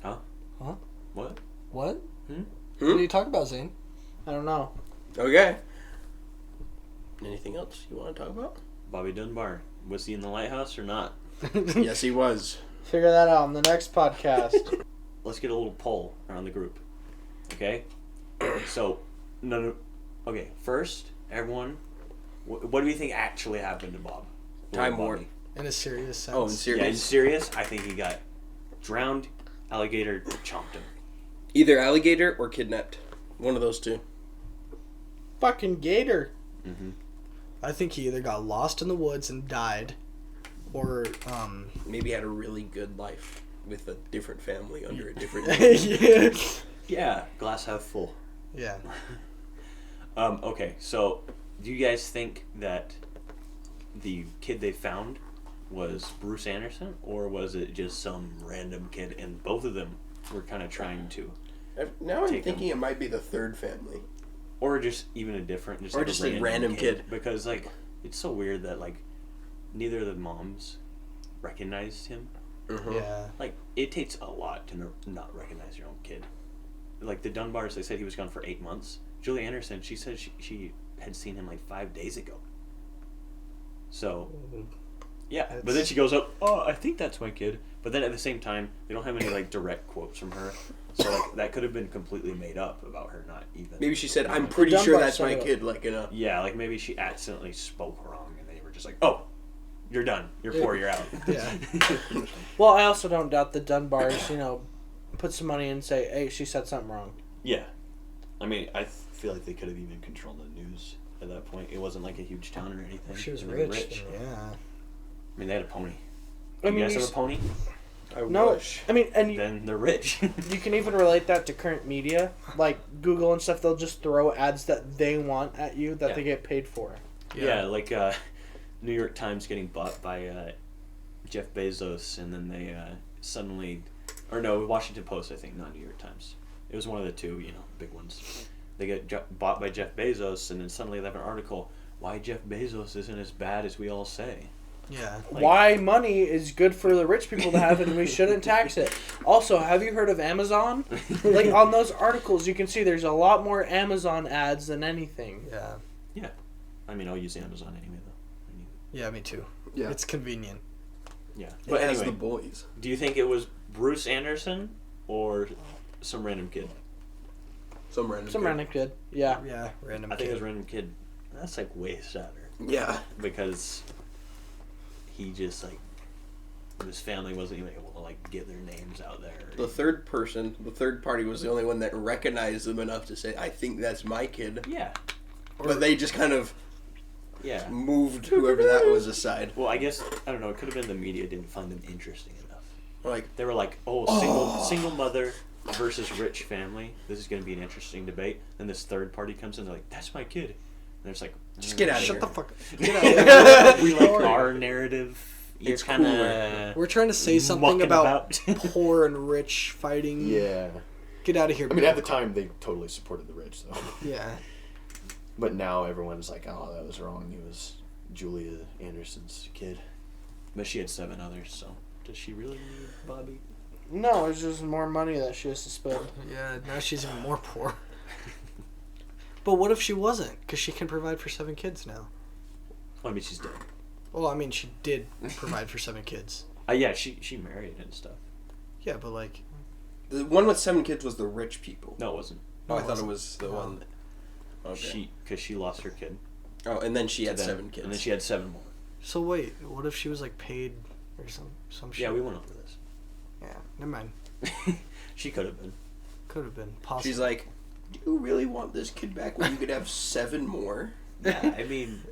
Huh? Huh? What? What? Hmm? What are you talking about, Zane? I don't know. Okay. Anything else you want to talk about? Bobby Dunbar. Was he in the lighthouse or not? Yes, he was. Figure that out on the next podcast. Let's get a little poll around the group. Okay? So, no. Okay, first, everyone, what do you think actually happened to Bob? Time Bobby? warp. In a serious sense. Oh, in Yeah, in serious? serious, I think he got drowned, alligator chomped him. Either alligator or kidnapped. One of those two. Fucking gator. Mm-hmm. I think he either got lost in the woods and died, or Maybe had a really good life with a different family under a different yeah. Yeah, glass half full. Yeah. Okay, so do you guys think that the kid they found was Bruce Anderson, or was it just some random kid, and both of them were kind of trying to, Now I'm Take thinking it might be the third family. or just even a different, Or like just a random kid. Because like it's so weird that like neither of the moms recognized him. Mm-hmm. Yeah. Like it takes a lot to not recognize your own kid. Like the Dunbars, they said he was gone for 8 months. Julie Anderson, she said she had seen him like 5 days ago. So, yeah. But then That's- she goes up, oh, I think that's my kid. But then at the same time, they don't have any like direct quotes from her. So like, that could have been completely made up about her not even. Maybe she said, "I'm pretty Dunbar sure that's my said it. kid." Like in a. Yeah, like maybe she accidentally spoke wrong and they were just like, oh, you're done. You're poor, you're out. Yeah. Well, I also don't doubt the Dunbars, you know, put some money in and say, hey, she said something wrong. Yeah. I mean, I feel like they could have even controlled the news at that point. It wasn't like a huge town or anything. She was They were rich. Yeah. I mean, they had a pony. I You mean, guys you have a pony? I No, wish. I mean, and Then they're rich. you can even relate that to current media, like Google and stuff. They'll just throw ads that they want at you that Yeah. they get paid for. Yeah, like New York Times getting bought by Jeff Bezos, and then they suddenly, or no, Washington Post, I think, not New York Times. It was one of the two, you know, big ones. They get bought by Jeff Bezos, and then suddenly they have an article, why Jeff Bezos isn't as bad as we all say. Yeah. Like- Why money is good for the rich people to have and we shouldn't tax it. Also, have you heard of Amazon? Like on those articles, you can see there's a lot more Amazon ads than anything. Yeah. I mean, I'll use Amazon anyway, though. I mean, Yeah. Me too. Yeah. It's convenient. yeah. It But has anyway, the boys. do you think it was Bruce Anderson or some random kid? Some random. Some kid. random kid. Yeah. Yeah. Random I think it kid. was a random kid. That's like way sadder. Yeah. Because he just like his family wasn't even able to like get their names out there. The third person, the third party, was the only one that recognized them enough to say, "I think that's my kid." Yeah, But they just kind of yeah. moved whoever that was aside. Well, I guess I don't know. It could have been the media didn't find them interesting enough. Like, They were like, "Oh, single mother versus rich family. This is going to be an interesting debate." Then this third party comes in. They're like, "That's my kid." And it's like, just get out of Shut here. the fuck up. Get out of here. We like our narrative. You're It's kind cooler. of We're trying to say something mucking about about. poor and rich fighting. Yeah. Get out of here. I mean, at the time, they totally supported the rich, though. Yeah. But now everyone's like, oh, that was wrong. He was Julia Anderson's kid. But she had 7 others, so does she really need Bobby? No, it's just more money that she has to spend. Yeah. Now she's even more poor. But what if she wasn't? Because she can provide for 7 kids now. Well, I mean, she's dead. Well, I mean, she did provide for 7 kids. Yeah, she married and stuff. Yeah, but like, The one with 7 kids was the rich people. No, it wasn't. Oh, I it thought it wasn't. was the No. one. That, okay. Because she lost her kid. Oh, and then she to had them, 7 kids. And then she had 7 more. so wait, what if she was like paid or some shit? Yeah, we went over this. Yeah, never mind. She could have been. Could have been possible. She's like, "Do you really want this kid back when you could have 7 more?" Yeah, I mean,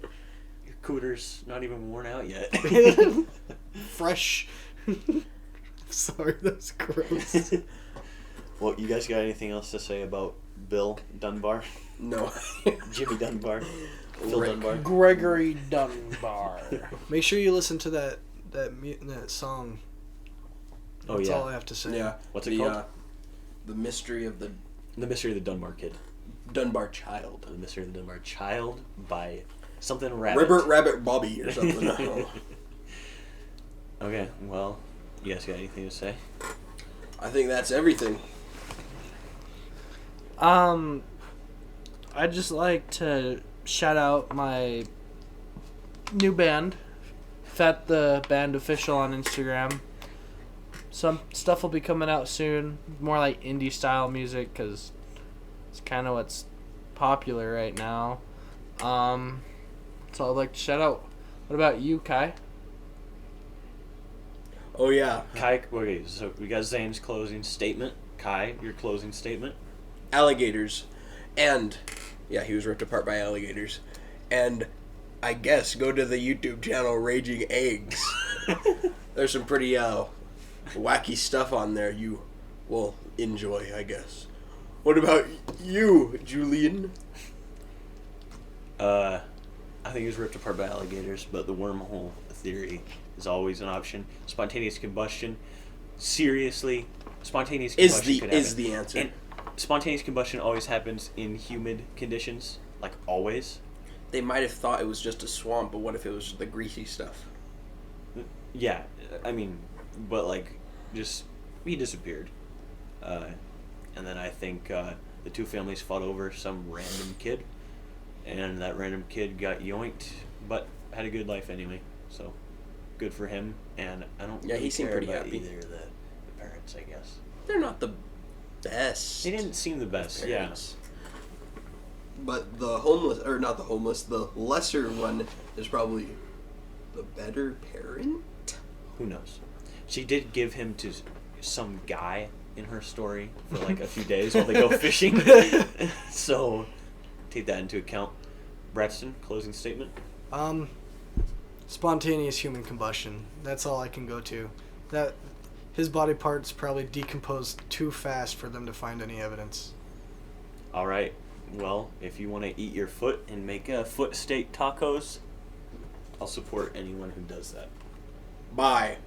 your cooter's not even worn out yet. fresh. Sorry, that's gross. Well, you guys got anything else to say about Bill Dunbar? No. Jimmy Dunbar? Phil Rick. Dunbar? Gregory Dunbar. Make sure you listen to that song. Oh, That's yeah. all I have to say. Yeah. What's it called? The Mystery of the The Mystery of the Dunbar Kid. Dunbar Child. The Mystery of the Dunbar Child by something rabbit. Ribbert Rabbit Bobby or something. I don't know. Okay, well, you guys got anything to say? I think that's everything. I'd just like to shout out my new band, Fet the Band Official on Instagram. Some stuff will be coming out soon, more like indie style music, because it's kind of what's popular right now. So I'd like to shout out. What about you, Kai? Oh yeah, Kai, okay, so we got Zane's closing statement. Kai, your closing statement. alligators, and yeah, he was ripped apart by alligators, and I guess go to the YouTube channel Raging Eggs. There's some pretty wacky stuff on there you will enjoy, I guess. What about you, Julian? I think he was ripped apart by alligators, but the wormhole theory is always an option. Spontaneous combustion, seriously, spontaneous combustion could happen. Is the answer. And spontaneous combustion always happens in humid conditions, like always. They might have thought it was just a swamp, but what if it was the greasy stuff? Yeah, I mean, but like, just he disappeared, and then I think the two families fought over some random kid, and that random kid got yoinked, but had a good life anyway. So, good for him. And I don't. Yeah, he seemed care pretty about happy. either of the parents, I guess. They're not the best. They didn't seem the best. Yeah. parents. But the homeless, or not the homeless, the lesser one is probably the better parent. Who knows? She did give him to some guy in her story for like a few days while they go fishing. So, take that into account. Braxton, closing statement. Spontaneous human combustion. That's all I can go to. That his body parts probably decomposed too fast for them to find any evidence. All right. Well, if you want to eat your foot and make foot steak tacos, I'll support anyone who does that. Bye.